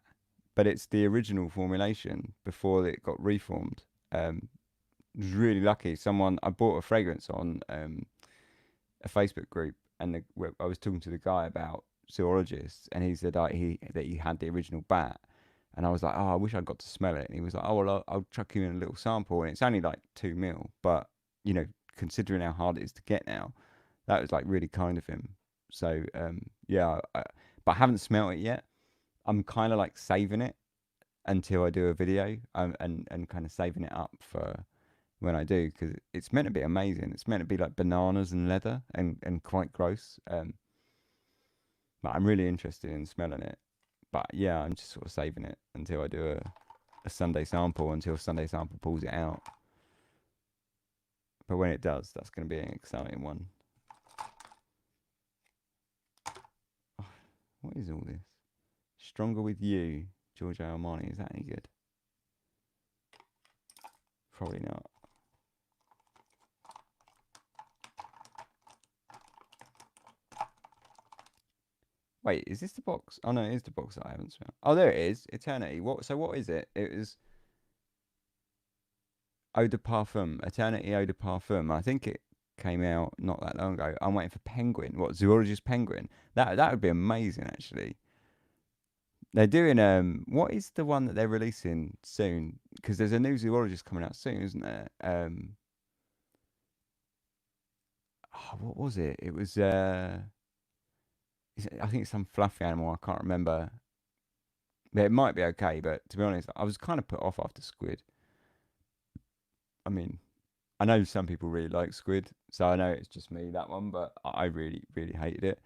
but it's the original formulation before it got reformed. Was really lucky. I bought a fragrance on a Facebook group, and I was talking to the guy about zoologists, and he said that he had the original bat, and I was like, oh, I wish I got to smell it. And he was like, oh, well, I'll chuck you in a little sample, and it's only like 2 mil, but considering how hard it is to get now, that was like really kind of him. So yeah, but I haven't smelt it yet. I'm kind of like saving it until I do a video, and kind of saving it up for when I do because it's meant to be amazing. It's meant to be like bananas and leather and quite gross. But I'm really interested in smelling it. But yeah, I'm just sort of saving it until I do a Sunday sample until Sunday sample pulls it out. but when it does, that's going to be an exciting one. Oh, what is all this? Stronger with You, Giorgio Armani. Is that any good? Probably not. Wait, is this the box? Oh no, it is the box that I haven't smelled. Oh, there it is. Eternity. What? So what is it? It was Eau de Parfum. Eternity Eau de Parfum. I think it came out not that long ago. I'm waiting for Penguin. What? Zoologist Penguin. That would be amazing actually. They're doing what is the one that they're releasing soon? Because there's a new zoologist coming out soon, isn't there? Oh, what was it? It was I think it's some fluffy animal. I can't remember. But it might be okay. But to be honest, I was kind of put off after squid. I mean, I know some people really like squid, so I know it's just me that one. But I really, really hated it.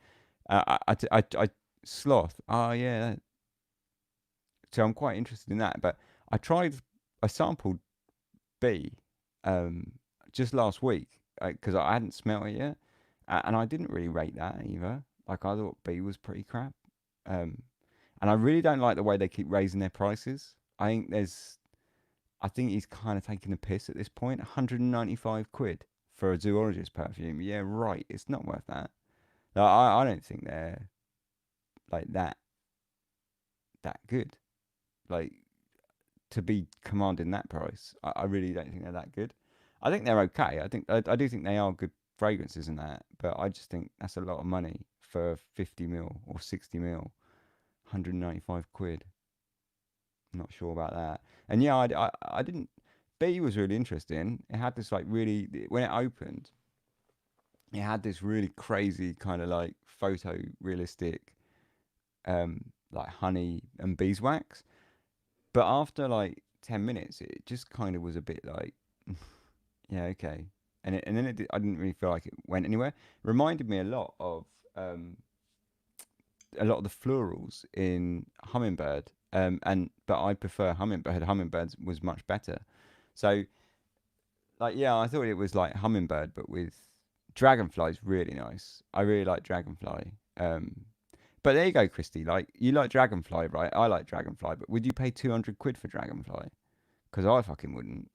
Sloth. Oh yeah. So I'm quite interested in that. But I tried. I sampled B um, just last week because I hadn't smelt it yet, and I didn't really rate that either. Like I thought B was pretty crap, um, and I really don't like the way they keep raising their prices. I think he's kind of taking a piss at this point. 195 quid for a zoologist perfume. Yeah, right. It's not worth that. No, I don't think they're like that good. Like to be commanding that price. I really don't think they're that good. I think they're okay. I do think they are good fragrances and that, but I just think that's a lot of money for 50 mil or 60 mil, 195 quid. I'm not sure about that. And yeah, I didn't. B was really interesting. It had this like really when it opened, it had this really crazy kind of like photo realistic, like honey and beeswax. But after like 10 minutes, it just kind of was a bit like, yeah, okay. And then I didn't really feel like it went anywhere. It reminded me um, a lot of the florals in Hummingbird. But I prefer Hummingbird. Hummingbird was much better. So like yeah, I thought it was like Hummingbird, but with Dragonfly is really nice. I really like Dragonfly. But there you go, Christy. Like you like Dragonfly, right? I like Dragonfly, but would you pay 200 quid for Dragonfly? Because I fucking wouldn't.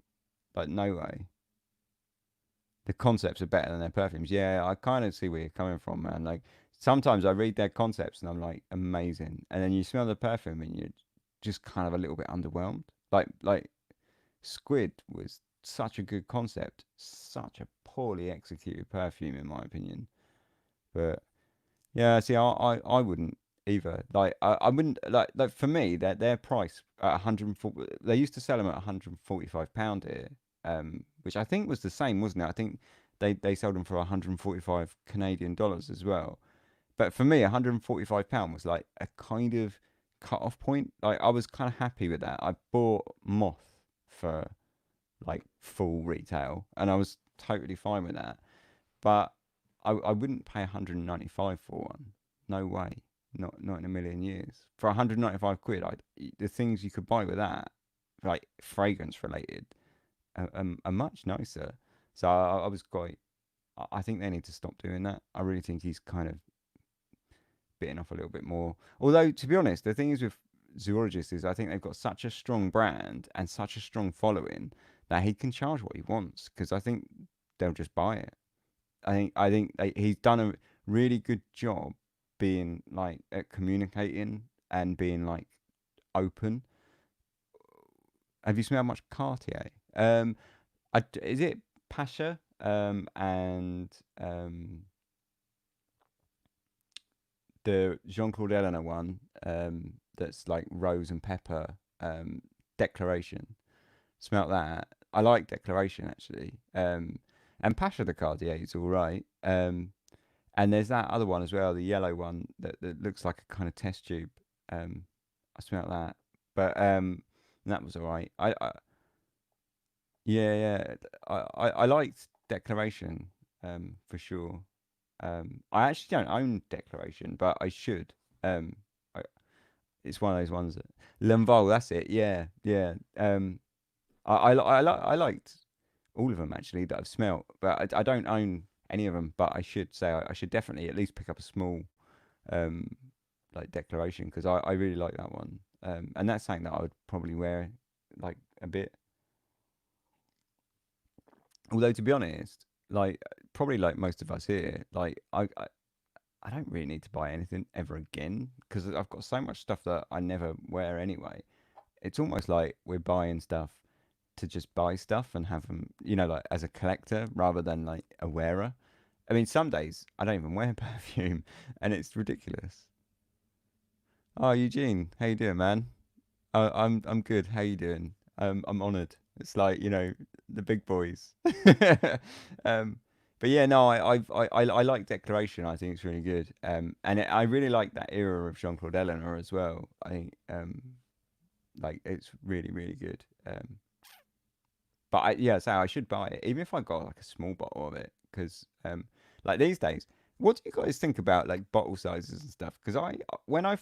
Like no way. The concepts are better than their perfumes. Yeah, I kind of see where you're coming from, man. Like sometimes I read their concepts and I'm like amazing, and then you smell the perfume and you're just kind of a little bit underwhelmed. Like Squid was such a good concept, such a poorly executed perfume in my opinion. But yeah, see, I wouldn't either. Like I wouldn't like for me their price at 140. They used to sell them at 145 pound here, which I think was the same, wasn't it? I think they sold them for 145 Canadian dollars as well. But for me, 145 pound was like a kind of cut off point. Like I was kind of happy with that. I bought Moth for like full retail, and I was totally fine with that. But I wouldn't pay 195 for one. No way. Not in a million years. For 195 quid, the things you could buy with that, like fragrance related, are much nicer. So I was quite. I think they need to stop doing that. I really think he's kind of bitten off a little bit more. Although, to be honest, the thing is with Zoologist is I think they've got such a strong brand and such a strong following that he can charge what he wants because I think they'll just buy it. I think he's done a really good job being like at communicating and being like open. Have you smelled much Cartier? Is it Pasha and the Jean Claude Eleanor one that's like rose and pepper Declaration. Smelt that. I like Declaration actually. And Pasha the Cartier is all right. And there's that other one as well, the yellow one that looks like a kind of test tube. I smelt that, but that was all right. Yeah, yeah. I liked Declaration for sure. I actually don't own Declaration, but I should. I, it's one of those ones that Lamval, that's it. Yeah, yeah. I liked all of them actually that I've smelt, but I don't own any of them. But I should say I should definitely at least pick up a small um, like declaration because I really like that one. And that's something that I would probably wear like a bit. Although to be honest, like probably like most of us here, like I don't really need to buy anything ever again because I've got so much stuff that I never wear anyway. It's almost like we're buying stuff to just buy stuff and have them, like as a collector rather than like a wearer. I mean, some days I don't even wear perfume, and it's ridiculous. Oh, Eugene, how you doing, man? I'm good. How you doing? I'm honoured. It's like the big boys. um, but yeah, no, I like Declaration. I think it's really good. And I really like that era of Jean Claude Eleanor as well. I think like it's really really good. But yeah, so I should buy it, even if I got like a small bottle of it, because like these days, what do you guys think about like bottle sizes and stuff? Because when I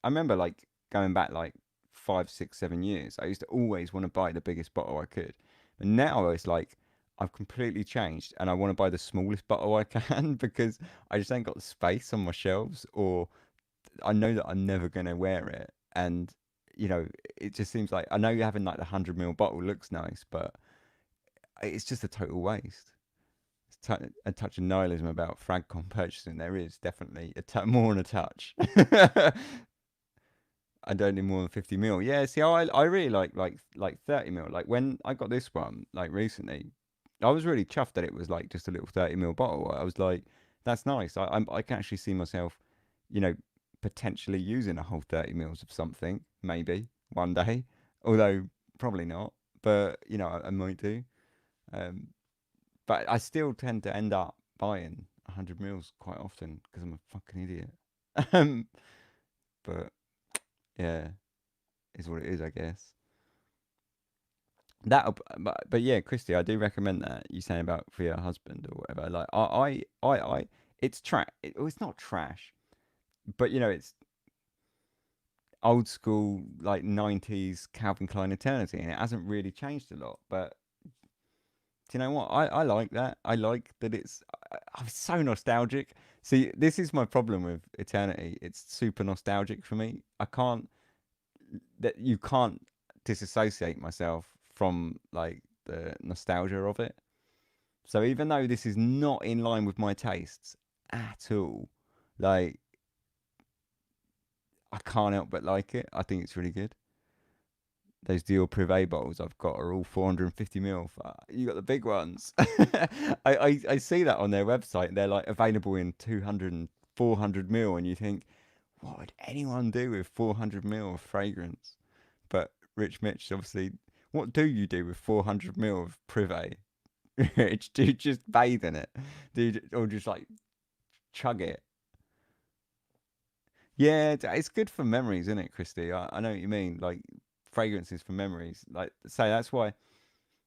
remember like going back like 5, 6, 7 years, I used to always want to buy the biggest bottle I could, but now it's like I've completely changed, and I want to buy the smallest bottle I can because I just ain't got the space on my shelves, or I know that I'm never gonna wear it, and it just seems like I know having like the 100 ml bottle looks nice, but it's just a total waste. It's a touch of nihilism about Fragcom purchasing. There is definitely more than a touch. I don't need more than 50 ml. Yeah, see, I really like 30 ml. Like when I got this one like recently, I was really chuffed that it was like just a little 30 ml bottle. I was like, that's nice. I can actually see myself, you know, potentially using a whole 30 mls of something maybe one day. Although probably not, but I might do. Um, but I still tend to end up buying 100 mls quite often because I'm a fucking idiot. Um, but yeah, is what it is, I guess. But yeah, Christy, I do recommend that you saying about for your husband or whatever. Like it's trash. It's not trash, but it's old school like 90s Calvin Klein Eternity, and it hasn't really changed a lot. But do you know what? I like that. I like that I'm so nostalgic. See, this is my problem with Eternity. It's super nostalgic for me. I can't that you can't disassociate myself from like the nostalgia of it. So even though this is not in line with my tastes at all, like I can't help but like it. I think it's really good. Those Dior Prive bottles I've got are all 450 ml. You got the big ones. I see that on their website. They're like available in 200 and 400 ml, and you think, what would anyone do with 400 ml of fragrance? But Rich Mitch, obviously, what do you do with 400 ml of Privé? Rich, do you just bathe in it? Or just like chug it? Yeah, it's good for memories, isn't it, Christy? I know what you mean. Like fragrances for memories. Like, so that's why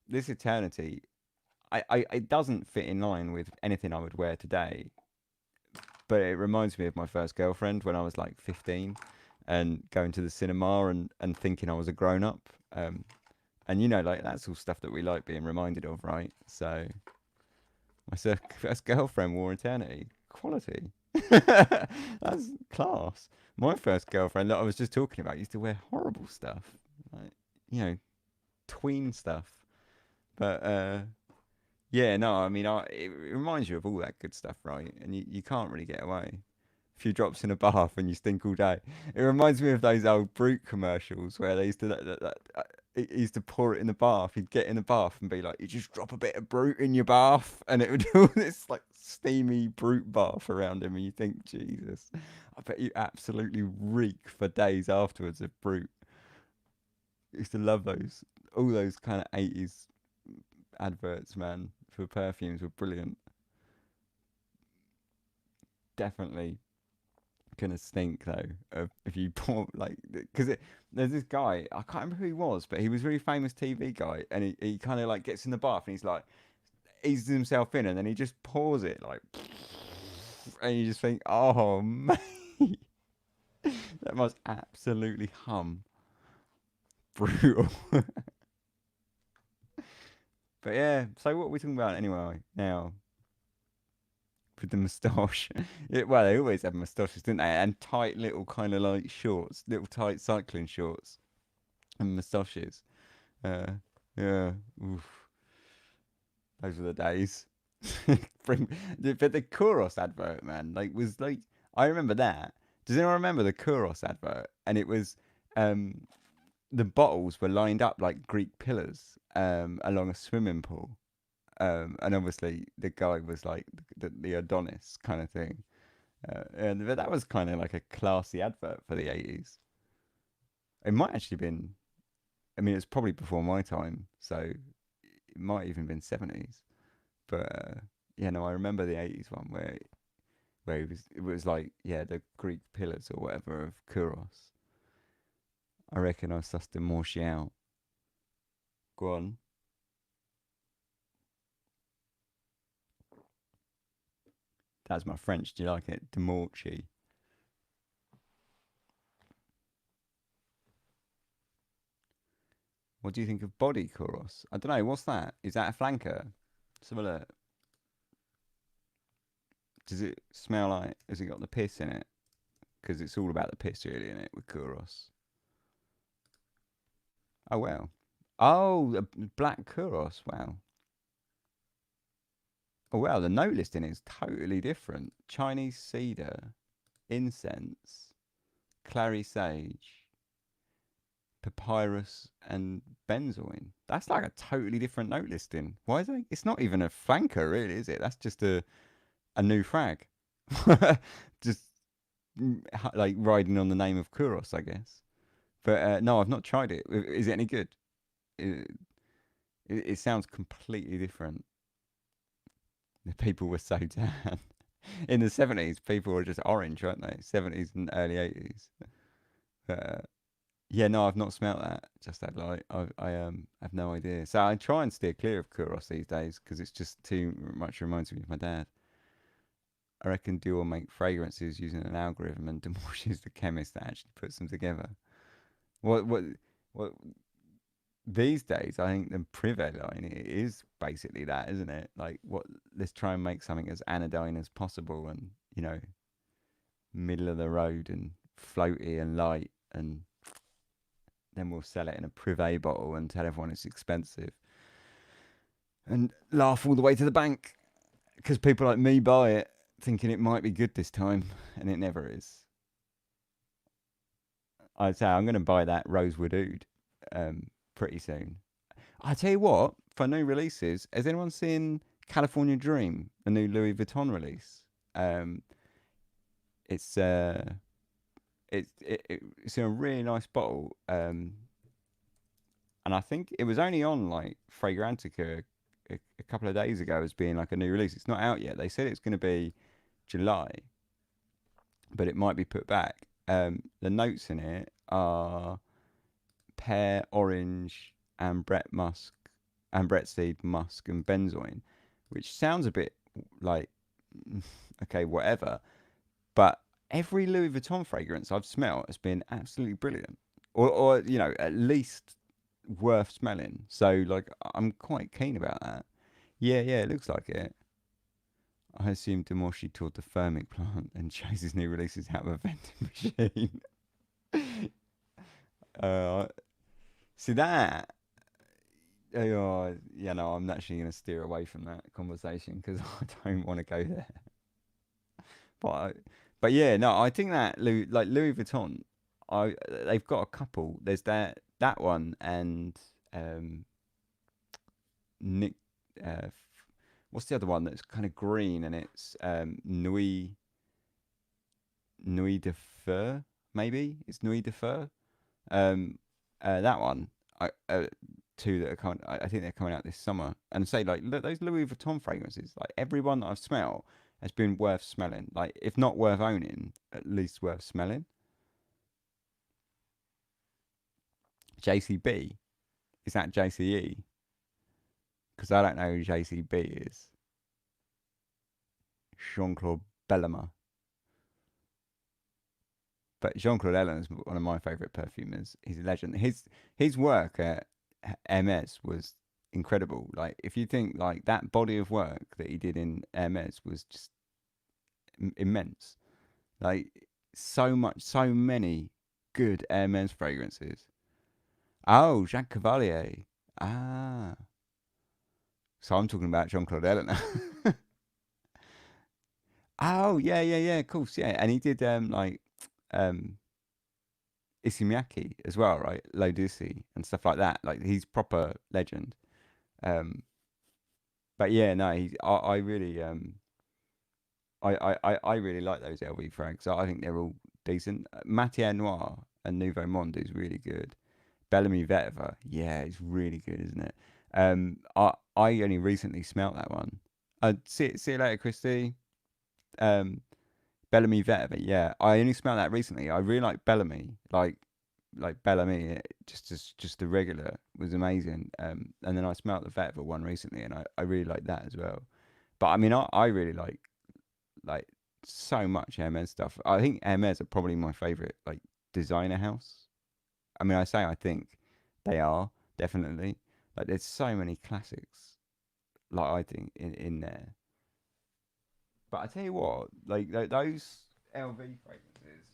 this Eternity, it doesn't fit in line with anything I would wear today. But it reminds me of my first girlfriend when I was like 15 and going to the cinema and thinking I was a grown up. And like that's all stuff that we like being reminded of, right? So my first girlfriend wore Eternity. Quality. That's class. My first girlfriend that I was just talking about used to wear horrible stuff. Like, you know, tween stuff. But yeah, no, I mean it reminds you of all that good stuff, right? And you can't really get away. A few drops in a bath and you stink all day. It reminds me of those old Brute commercials where they used to he used to pour it in the bath. He'd get in the bath and be like, "You just drop a bit of Brute in your bath," and it would do all this like steamy Brute bath around him, and you think, Jesus, I bet you absolutely reek for days afterwards of Brute. I used to love those, all those kind of 80s adverts, man, for perfumes were brilliant. Definitely gonna stink though if you pour like because there's this guy I can't remember who he was, but he was a really famous TV guy, and he kind of like gets in the bath and he's like eases himself in, and then he just pours it like, and you just think, oh man, that must absolutely hum brutal. But yeah, so what are we talking about anyway now with the moustache? Well, they always have moustaches, didn't they? And tight little kind of like shorts, little tight cycling shorts and moustaches. Uh, yeah, oof, those were the days. Bring, but the Kuros advert, man, like was like I remember that. Does anyone remember the Kuros advert? And it was um, the bottles were lined up like Greek pillars along a swimming pool. And obviously the guy was like the Adonis kind of thing. And but that was kind of like a classy advert for the 80s. It might actually been. I mean, it's probably before my time, so it might even been 70s. But yeah, no, I remember the 80s one where it was like yeah the Greek pillars or whatever of Kuros. I reckon I sussed the Morshi out. Go on. That's my French. Do you like it? Demorchi. What do you think of body Kuros? I don't know. What's that? Is that a flanker? Similar. Does it smell like? Has it got the piss in it? Because it's all about the piss, really, in it with Kuros. Oh well. Oh, a black Kuros. Wow. Oh well, the note listing is totally different. Chinese cedar, incense, clary sage, papyrus, and benzoin. That's like a totally different note listing. Why is it? It's not even a flanker, really, is it? That's just a new frag. Just like riding on the name of Kuros, I guess. But no, I've not tried it. Is it any good? It, it sounds completely different. The people were so tan. In the 70s, people were just orange, weren't they? 70s and early 80s. Uh, yeah, no, I've not smelt that. Just that light. I have no idea. So I try and steer clear of Kuros these days because it's just too much reminds me of my dad. I reckon Dior make fragrances using an algorithm, and Demosh is the chemist that actually puts them together. What what what? These days, I think the Prive line is basically that, isn't it? Like, what? Let's try and make something as anodyne as possible, and middle of the road and floaty and light, and then we'll sell it in a Privé bottle and tell everyone it's expensive and laugh all the way to the bank because people like me buy it thinking it might be good this time and it never is. I'd say I'm going to buy that Rosewood Oud pretty soon. I tell you what, for new releases, has anyone seen California Dream, the new Louis Vuitton release? Um, it's it's in a really nice bottle, and I think it was only on like Fragrantica a couple of days ago as being like a new release. It's not out yet. They said it's going to be July, but it might be put back. The notes in it are pear, orange, and Brett seed musk, and benzoin, which sounds a bit like okay, whatever. But every Louis Vuitton fragrance I've smelled has been absolutely brilliant, or at least worth smelling. So like I'm quite keen about that. Yeah, yeah, it looks like it. I assume Demoshi toured the thermic plant and chose his new releases out of a vending machine. uh, See that? Yeah, no, I'm actually going to steer away from that conversation because I don't want to go there. But but yeah, no, I think that Louis Vuitton, they've got a couple. There's that one and Nick. What's the other one that's kind of green and it's Nuit de Feu, maybe it's Nuit de Feu. Um, that one. Two that are coming. I think they're coming out this summer. And say like look, those Louis Vuitton fragrances, like every one that I've smelled has been worth smelling. Like if not worth owning, at least worth smelling. JCB, is that JCE? Because I don't know who JCB is. Jean Claude Bellamar. But Jean Claude Ellen is one of my favourite perfumers. He's a legend. His work at Hermes was incredible. Like if you think like that body of work that he did in Hermes was just immense. Like so much, so many good Hermes fragrances. Oh, Jacques Cavalier. Ah, so I'm talking about Jean Claude Eleanor. Oh yeah, yeah, yeah. Of course, yeah. And he did um Isimiaki as well, right? Lodisi and stuff like that. Like he's proper legend. Um, but yeah, no, I really I really like those LV frags. I think they're all decent. Matière Noir and Nouveau Monde is really good. Bellamy Vetiver, yeah, it's really good, isn't it? I only recently smelt that one. See you later, Christy. Um, Bellamy Vetiver, yeah, I only smelled that recently. I really like Bellamy, like Bellamy, just the regular was amazing. And then I smelt the Vetiver one recently, and I really like that as well. But I mean, I really like so much Hermes stuff. I think Hermes are probably my favorite like designer house. I mean, I say I think they are definitely. Like, there's so many classics. Like I think in there. But I tell you what, like those LV fragrances,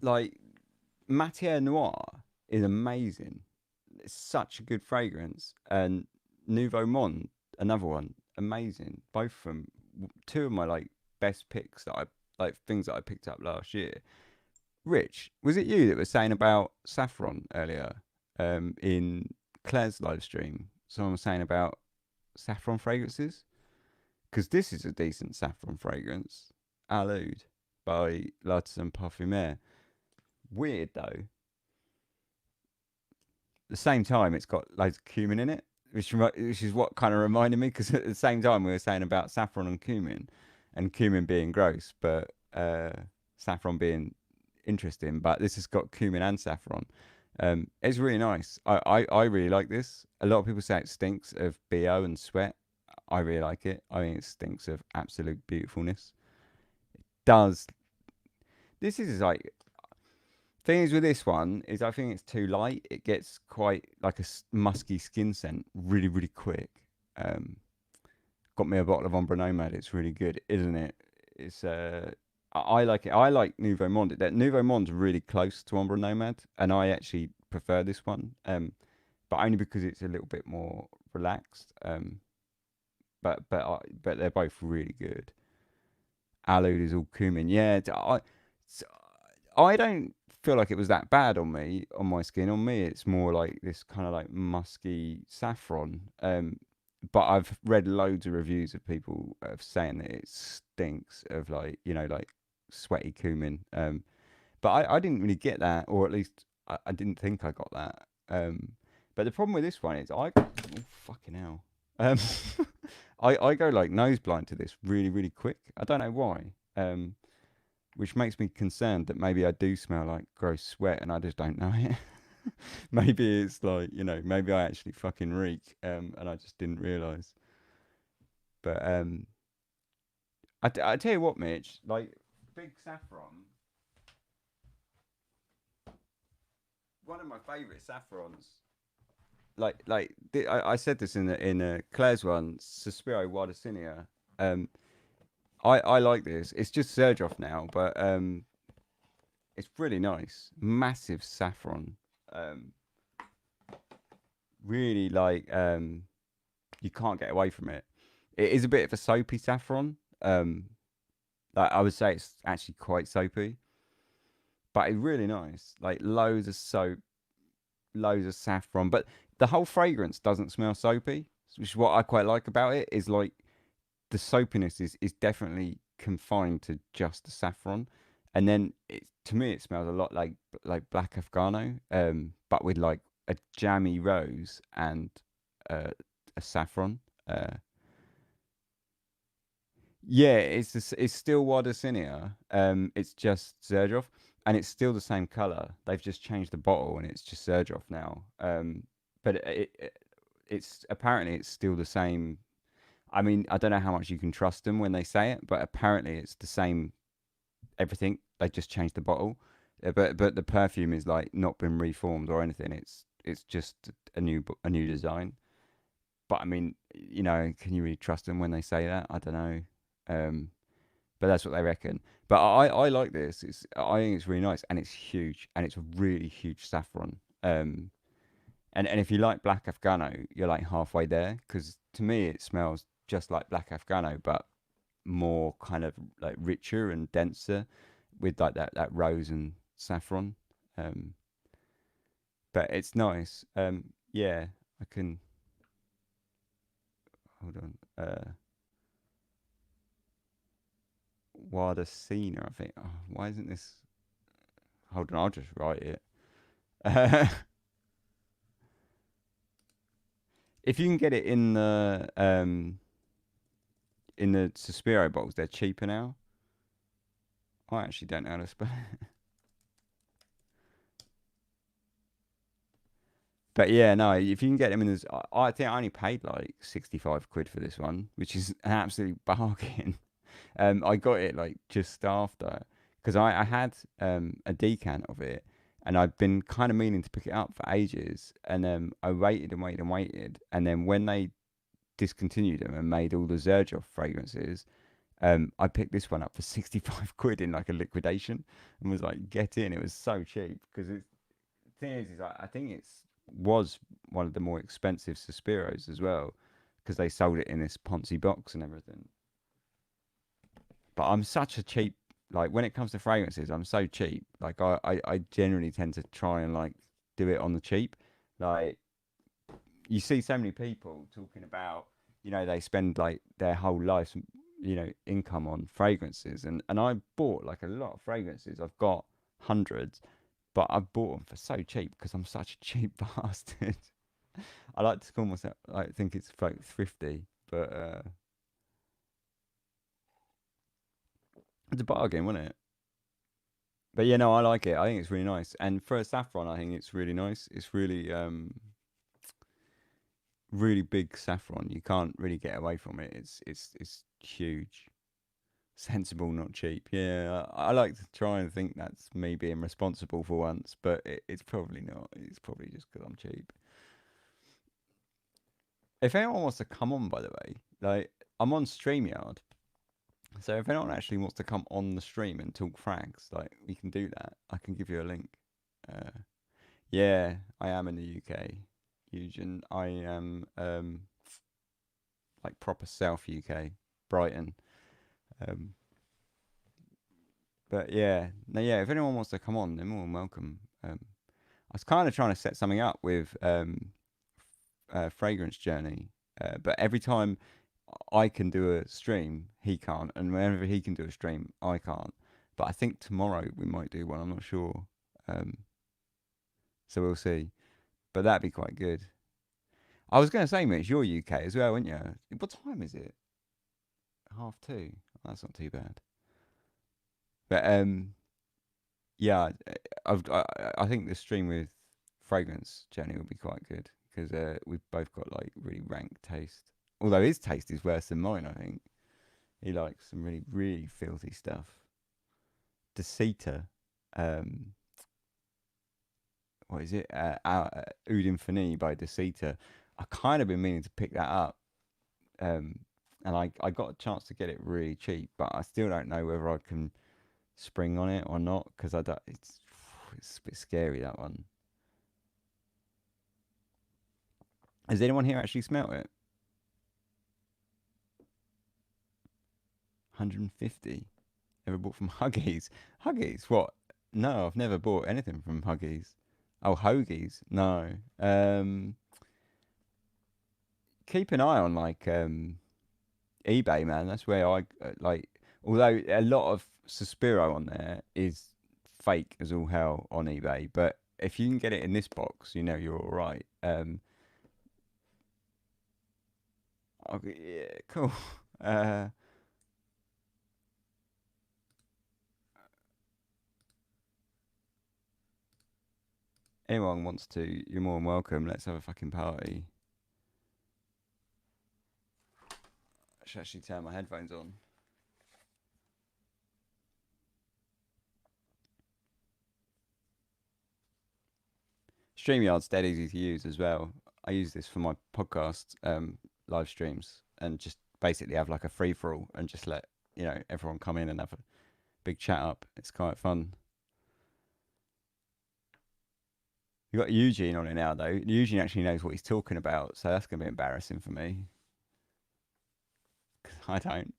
like Matière Noir is amazing. It's such a good fragrance, and Nouveau Monde, another one, amazing. Both of them, two of my like best picks that I like things that I picked up last year. Rich, was it you that was saying about saffron earlier in Claire's live stream? Someone was saying about saffron fragrances? Because this is a decent saffron fragrance. Allude by L'Artisan Parfumeur. Weird though. At the same time, it's got loads of cumin in it, which is what kind of reminded me. Because at the same time, we were saying about saffron and cumin being gross, but saffron being interesting. But this has got cumin and saffron. It's really nice. I really like this. A lot of people say it stinks of BO and sweat. I really like it. I think it stinks of absolute beautifulness. Does this is like thing is with this one is I think it's too light. It gets quite like a musky skin scent really quick. Um, got me a bottle of Ombre Nomad. It's really good, isn't it? It's I like it. I like Nouveau Monde. That Nouveau Monde's really close to Ombre Nomad, and I actually prefer this one. But only because it's a little bit more relaxed. But they're both really good. Allude is all cumin. Yeah, I don't feel like it was that bad on me on my skin. On me, it's more like this kind of like musky saffron. But I've read loads of reviews of people of saying that it stinks of like like sweaty cumin. But I didn't really get that, or at least I didn't think I got that. But the problem with this one is fucking hell. Um, I go like nose blind to this really quick. I don't know why. Which makes me concerned that maybe I do smell like gross sweat and I just don't know it. Maybe it's like maybe I actually fucking reek, and I just didn't realize. But I tell you what, Mitch, like Big Saffron, one of my favorite saffrons. I said this in Claire's one, Suspiro Wardicinia. Um, I like this. It's just Surge off now, but it's really nice. Massive saffron. Um, really like you can't get away from it. It is a bit of a soapy saffron. Like I would say it's actually quite soapy, but it's really nice. Like loads of soap, loads of saffron, but the whole fragrance doesn't smell soapy, which is what I quite like about it. Is like the soapiness is definitely confined to just the saffron, and then to me it smells a lot like black Afghano, but with like a jammy rose and a saffron. Yeah, it's still Wardicinia. It's just Zerjoff, and it's still the same color. They've just changed the bottle, and it's just Zerjoff now. But it's apparently it's still the same. I mean, I don't know how much you can trust them when they say it, but apparently it's the same everything. They just changed the bottle, but the perfume is like not been reformed or anything. It's just a new design. But I mean, you know, can you really trust them when they say that? I don't know. Um, but that's what they reckon. But I like this. I think it's really nice, and it's huge, and it's a really huge saffron. And if you like black Afghano, you're like halfway there because to me it smells just like black Afghano, but more kind of like richer and denser with like that rose and saffron. Um, but it's nice. Yeah, I can hold on. Wardacina, I think. Oh, why isn't this? Hold on, I'll just write it. If you can get it in the Suspiro bottles, they're cheaper now. I actually don't know how to spell it. But yeah, no, if you can get them in this, I think I only paid like 65 quid for this one, which is an absolute bargain. I got it like just after because I had a decant of it, and I've been kind of meaning to pick it up for ages, and I waited and waited and waited, and then when they discontinued them and made all the Zerjoff fragrances, I picked this one up for 65 quid in like a liquidation, and was like, get in. It was so cheap because the thing is like, I think it's was one of the more expensive Suspiros as well because they sold it in this Ponzi box and everything. But I'm such a cheap, like when it comes to fragrances, I'm so cheap. Like I generally tend to try and like do it on the cheap. Like you see so many people talking about, you know, they spend like their whole life, you know, income on fragrances, and I bought like a lot of fragrances. I've got hundreds, but I've bought them for so cheap because I'm such a cheap bastard. I like to call myself, I think it's like thrifty, but it's a bargain, wasn't it? But yeah, no, I like it. I think it's really nice, and for a saffron, I think it's really nice. It's really really big saffron. You can't really get away from it. It's huge. Sensible, not cheap. Yeah, I like to try and think that's me being responsible for once, but it's probably not. It's probably just because I'm cheap. If anyone wants to come on, by the way, like I'm on StreamYard, so if anyone actually wants to come on the stream and talk frags, like we can do that. I can give you a link. Uh, yeah, I am in the UK, Eugene. I am like proper South UK, Brighton. Um, but yeah, no, yeah. If anyone wants to come on, they're more than welcome. I was kind of trying to set something up with Fragrance Journey, but every time I can do a stream, he can't, and whenever he can do a stream, I can't. But I think tomorrow we might do one. I'm not sure, um, so we'll see. But that'd be quite good. I was going to say, Mitch, you're UK as well, aren't you? What time is it? 2:30. That's not too bad. But yeah, I think the stream with Fragrance Journey would be quite good because we've both got like really rank taste. Although his taste is worse than mine, I think. He likes some really filthy stuff. Deceta, um, what is it? Oud Infinity by Deceta. I kind of been meaning to pick that up, um, and I got a chance to get it really cheap, but I still don't know whether I can spring on it or not because I don't. It's a bit scary that one. Has anyone here actually smelt it? 150. Ever bought from Huggies? Huggies? What? No, I've never bought anything from Huggies. Oh, Hoagies? No. Keep an eye on like eBay, man. That's where I like. Although a lot of Suspiro on there is fake as all hell on eBay, but if you can get it in this box, you know you're all right. Okay, yeah, cool. Uh, anyone wants to, you're more than welcome. Let's have a fucking party. I should actually turn my headphones on. StreamYard's dead easy to use as well. I use this for my podcast live streams and just basically have like a free for all and just let everyone come in and have a big chat up. It's quite fun. You got Eugene on it now though. Eugene actually knows what he's talking about, so that's gonna be embarrassing for me. 'Cause I don't.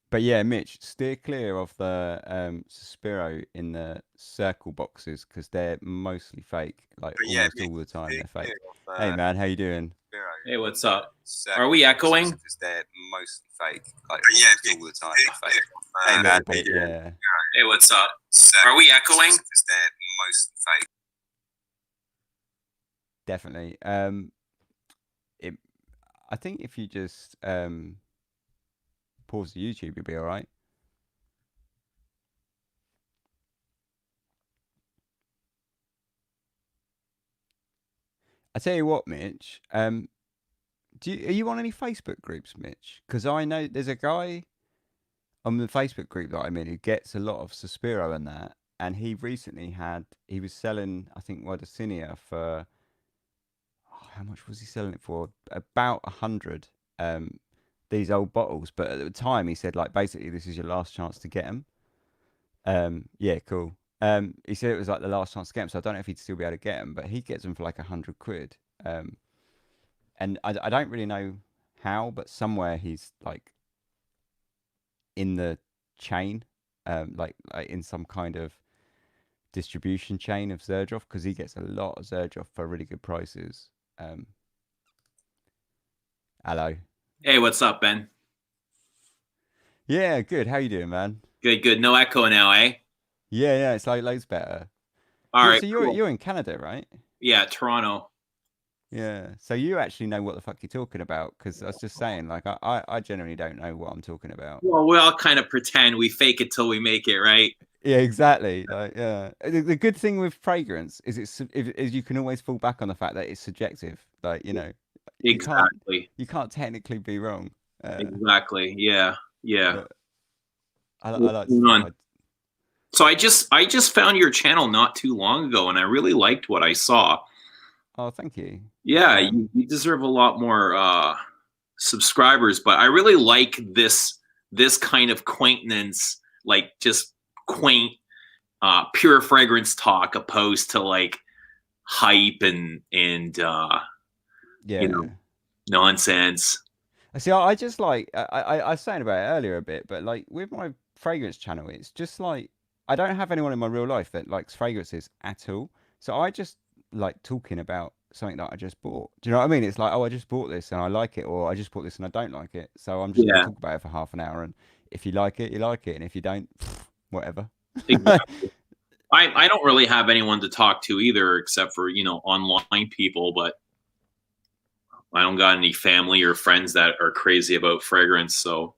But yeah, Mitch, steer clear of the Suspiro in the circle boxes because they're mostly fake. Like almost all the time, they're fake. Hey man, how you doing? Hey, what's up? Are we echoing? Because they're mostly fake. Like almost all the time, they're fake. Hey man, how you doing? Yeah. Hey, what's up? Are we echoing? Because they're mostly fake. Definitely. I think if you just pause the YouTube, you'll be all right. I tell you what, Mitch. Are you on any Facebook groups, Mitch? Because I know there's a guy on the Facebook group that I'm in who gets a lot of Suspiro and that, and he recently he was selling, I think, Wadicinia for how much was he selling it for? About 100. These old bottles, but at the time he said like basically this is your last chance to get them. Yeah, cool. He said it was like the last chance to get them, so I don't know if he'd still be able to get them, but he gets them for like 100 quid. And I don't really know how, but somewhere he's like in the chain, like in some kind of distribution chain of Zerdroff because he gets a lot of Zerdroff for really good prices. Hello. Hey, what's up, Ben? Yeah, good. How you doing, man? Good. No echo now, eh? Yeah, it's like loads better. All right. So you're in Canada, right? Yeah, Toronto. Yeah. So you actually know what the fuck you're talking about because I was just saying, like, I generally don't know what I'm talking about. Well, we all kind of pretend. We fake it till we make it, right? Yeah, exactly. Like, yeah. The good thing with fragrance is is you can always fall back on the fact that it's subjective. Like, Exactly. You can't technically be wrong. Exactly. Yeah. I like to So I just found your channel not too long ago, and I really liked what I saw. Oh, thank you. Yeah, you deserve a lot more subscribers, but I really like this kind of quaintness, like just quaint, pure fragrance talk, opposed to like hype and nonsense. See, I just like I was saying about it earlier a bit, but like with my fragrance channel, it's just like I don't have anyone in my real life that likes fragrances at all. So I just like talking about something that I just bought. Do you know what I mean? It's like, oh, I just bought this and I like it, or I just bought this and I don't like it. So I'm just gonna talk about it for half an hour, and if you like it, you like it, and if you don't, whatever. Exactly. I don't really have anyone to talk to either, except for online people, but I don't got any family or friends that are crazy about fragrance. So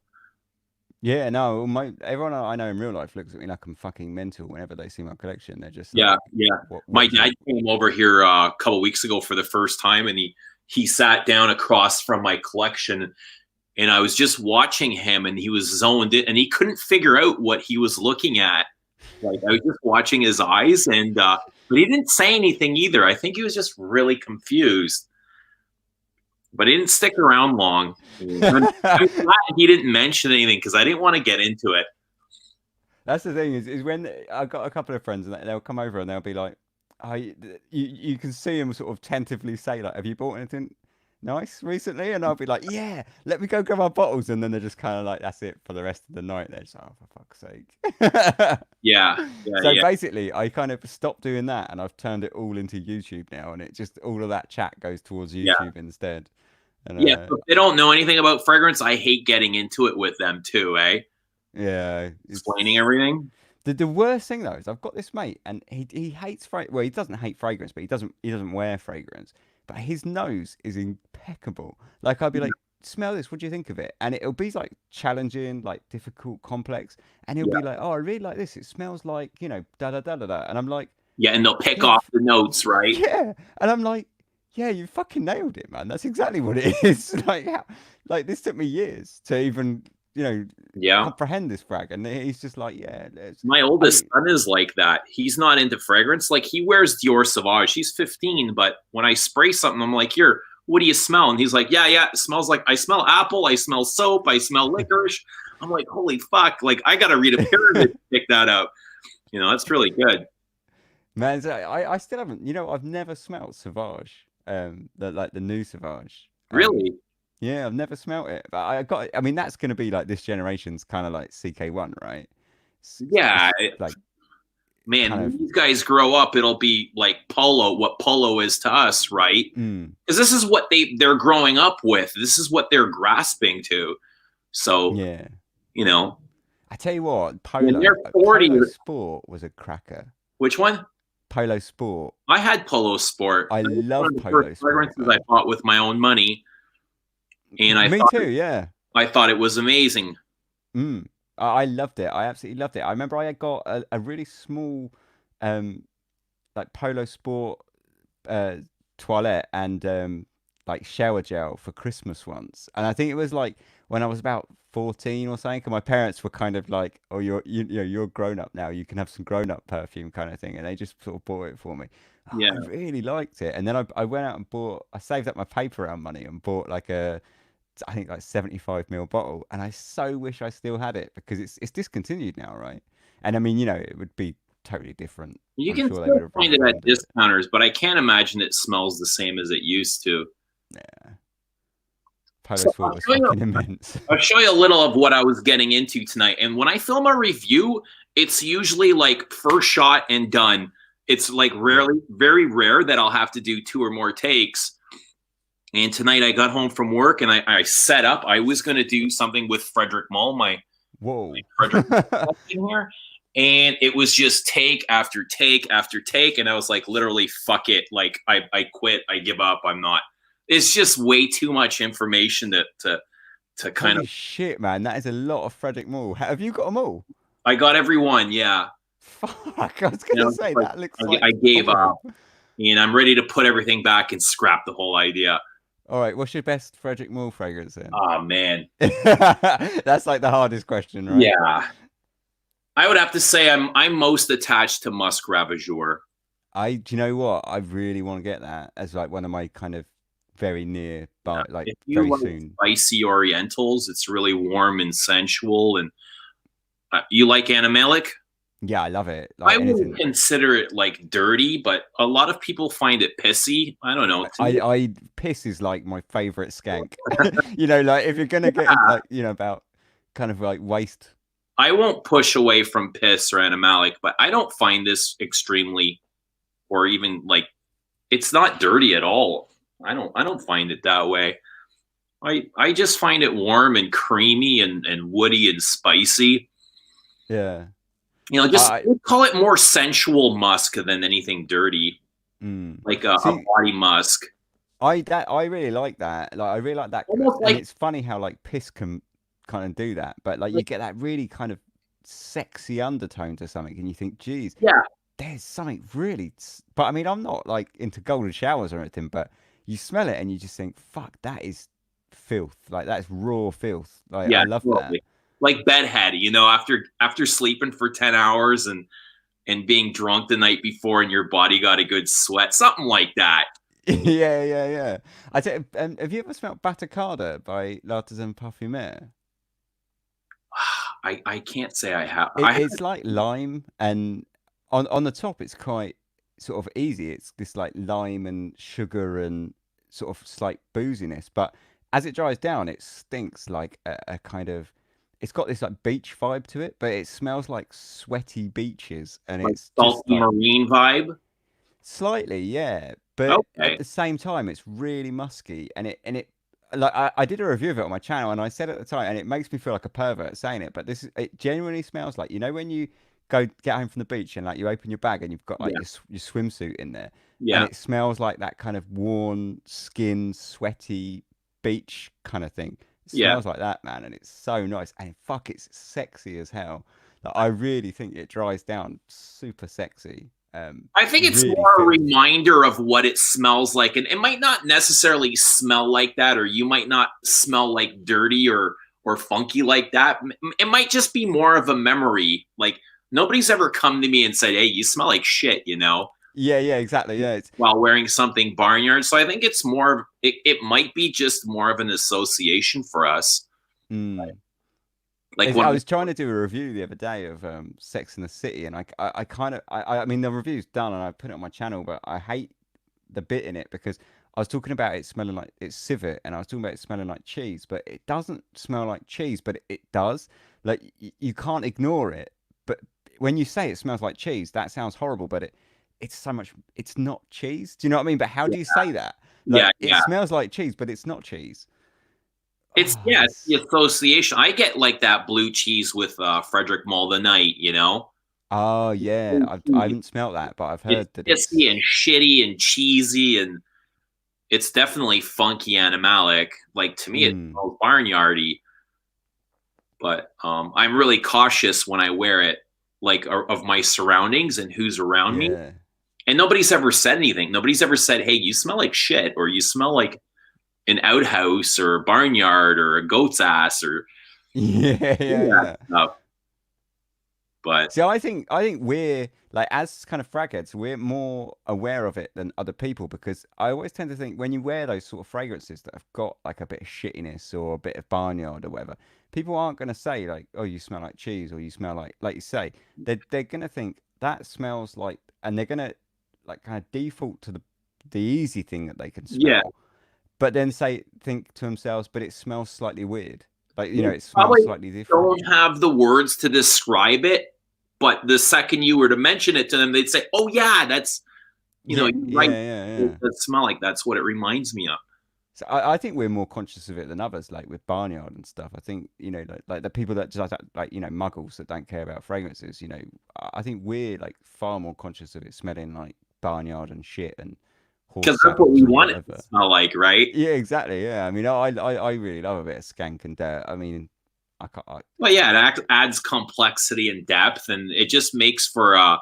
yeah, no, everyone I know in real life looks at me like I'm fucking mental whenever they see my collection. They're just like, yeah. My dad came over here a couple weeks ago for the first time, and he sat down across from my collection, and I was just watching him, and he was zoned in, and he couldn't figure out what he was looking at. Like I was just watching his eyes, and but he didn't say anything either. I think he was just really confused. But he didn't stick around long. I'm glad he didn't mention anything because I didn't want to get into it. That's the thing is when I got a couple of friends and they'll come over and they'll be like, you can see them sort of tentatively say like, have you bought anything nice recently? And I'll be like, yeah, let me go grab our bottles. And then they're just kind of like, that's it for the rest of the night. They're just like, oh, for fuck's sake. Yeah. So basically I kind of stopped doing that and I've turned it all into YouTube now, and it just all of that chat goes towards YouTube instead. And, if they don't know anything about fragrance, I hate getting into it with them too, eh? Yeah. Explaining everything. The worst thing though is I've got this mate and he hates well, he doesn't hate fragrance, but he doesn't wear fragrance. But his nose is impeccable. Like I'd be like, smell this, what do you think of it? And it'll be like challenging, like difficult, complex. And he'll be like, oh, I really like this. It smells like, da da da da da. And I'm like, yeah, and they'll pick off the notes, right? Yeah. And I'm like, yeah, you fucking nailed it, man. That's exactly what it is. Like this took me years to even Yeah. comprehend this frag. And he's just like, yeah, My oldest son is like that. He's not into fragrance. Like he wears Dior Sauvage. He's 15, but when I spray something, I'm like, here, what do you smell? And he's like, yeah, it smells like, I smell apple, I smell soap, I smell licorice. I'm like, holy fuck. Like I got to read a pyramid to pick that out. That's really good. man. So I still haven't. I've never smelt Sauvage. The new Sauvage. Really? Yeah, I've never smelt it. But I mean, that's going to be like this generation's kind of like CK1, right? Yeah. It's like Man, kind when of. these guys grow up, it'll be like Polo, what Polo is to us, right? Mm, Because this is what they're growing up with. This is what they're grasping to. So, yeah. you know, I tell you what, when Polo they're 40, Polo Sport was a cracker. which one? Polo Sport. I had Polo Sport. I That was one love of the Polo first Sport, fragrances I man. bought with my own money, and Me too. Yeah. I thought it was amazing. Mm. I loved it. I absolutely loved it. I remember I had got a really small, um, like Polo Sport uh, toilette and like shower gel for Christmas once, and I think it was like when I was about 14 or something. And my parents were kind of like, "Oh, you're grown up now. You can have some grown up perfume kind of thing," and they just sort of bought it for me. Yeah, I really liked it, and then I went out and bought. I saved up my paper round money and bought like I think like 75 ml bottle, and I so wish I still had it because it's discontinued now, right? And I mean, it would be totally different. you I'm can sure they would still have find it at rebranded it. discounters, but I can't imagine it smells the same as it used to. Yeah, Polo So Sport was fucking immense. I'll show you a little of what I was getting into tonight. And when I film a review, it's usually like first shot and done. It's like Yeah. very rare that I'll have to do 2 or more takes. And tonight I got home from work and I set up. I was going to do something with Frederick Mull, my Whoa. Frederick in here. And it was just take after take after take. And I was like, literally, fuck it. Like, I quit. I give up. I'm not. It's just way too much information to kind Holy of. shit, man! That is a lot of Frederick Mall. Have you got them all? I got every one. Yeah. Fuck! I was gonna say Like, that looks like I gave horrible. up. And I'm ready to put everything back and scrap the whole idea. All right, what's your best Frederick Mall fragrance then? Oh, man. That's like the hardest question, right? Yeah. I would have to say I'm most attached to Musk Ravageur. Do you know what? I really want to get that as like one of my kind of very near, but like If you very like soon. spicy Orientals, it's really warm and sensual. And you like Animalic? Yeah, I love it. I Like wouldn't anything. consider it like dirty, but a lot of people find it pissy. I don't know. I piss is like my favorite skank. Like if you're gonna get like about kind of like waste. I won't push away from piss or Animalic, but I don't find this extremely, or even like, it's not dirty at all. I don't find it that way. I just find it warm and creamy and woody and spicy. Yeah. Just call it more sensual musk than anything dirty, like a body musk. I really like that. Like I really like that. Almost And it's funny how like piss can kind of do that, but like you get that really kind of sexy undertone to something, and you think, geez, yeah, there's something really. But I mean, I'm not like into golden showers or anything, but you smell it and you just think, fuck, that is filth. Like that's raw filth. Like yeah, I love totally. that. Like bedhead, after sleeping for 10 hours and being drunk the night before, and your body got a good sweat, something like that. Yeah. I tell you, have you ever smelled Batacada by L'Artisan Parfumeur? I can't say I have. It's like lime, and on the top, it's quite sort of easy. It's this like lime and sugar and sort of slight booziness, but as it dries down, it stinks like a kind of. It's got this like beach vibe to it, but it smells like sweaty beaches, and like it's salty just like marine vibe. slightly, yeah. But Okay. at the same time, it's really musky, and it like I did a review of it on my channel, and I said at the time, and it makes me feel like a pervert saying it, but it genuinely smells like when you go get home from the beach and like you open your bag and you've got like your swimsuit in there, and it smells like that kind of worn skin, sweaty beach kind of thing. It smells like that, man, and it's so nice, and fuck, it's sexy as hell. Like I really think it dries down super sexy. I think it's really more a fits. reminder of what it smells like, and it might not necessarily smell like that, or you might not smell like dirty or or funky like that. It might just be more of a memory. Like nobody's ever come to me and said, "Hey, you smell like shit," Yeah, yeah, exactly. Yeah, it's while wearing something barnyard. So I think it's more. It might be just more of an association for us. mm. Like I when was trying to do a review the other day of Sex in the City, and I kind of, I mean, the review's done, and I put it on my channel, but I hate the bit in it because I was talking about it smelling like it's civet, and I was talking about it smelling like cheese, but it doesn't smell like cheese, but it does. Like you can't ignore it. But when you say it smells like cheese, that sounds horrible, but it's so much. It's not cheese. Do you know what I mean? But how do you say that? Like yeah, it yeah. smells like cheese, but it's not cheese. It's Oh, yeah, it's the it's association. I get like that blue cheese with Frederick Mull the Night. oh yeah. I haven't smelt that, but I've It's heard that pissy it's and shitty and cheesy, and it's definitely funky animalic. Like to me, it mm, smells barnyardy. But I'm really cautious when I wear it, like of my surroundings and who's around me. yeah. And nobody's ever said anything. Nobody's ever said, "Hey, you smell like shit," or "You smell like an outhouse or a barnyard or a goat's ass," or Yeah, any yeah, of that yeah. stuff. But See, I think we're like as kind of fragheads, we're more aware of it than other people because I always tend to think when you wear those sort of fragrances that have got like a bit of shittiness or a bit of barnyard or whatever, people aren't going to say like, "Oh, you smell like cheese," or "You smell like you say." They're going to think that smells like, and they're going to like kind of default to the easy thing that they can yeah, smell, but then say think to themselves, "But it smells slightly weird." Like, they it smells probably slightly different. don't have the words to describe it. But the second you were to mention it to them, they'd say, "Oh yeah, that's Yeah, you're yeah, right. yeah, It yeah. does smell like that's what it reminds me of." So I think we're more conscious of it than others, like with Barnyard and stuff. I think, like the people that just like, muggles that don't care about fragrances, I think we're like far more conscious of it smelling like Barnyard and shit and horse Because that's what saddles we or want it to whatever. smell like, right? Yeah, exactly. Yeah. I mean, I really love a bit of skank and dirt. I mean, I can't, Well, yeah, it adds complexity and depth, and it just makes for a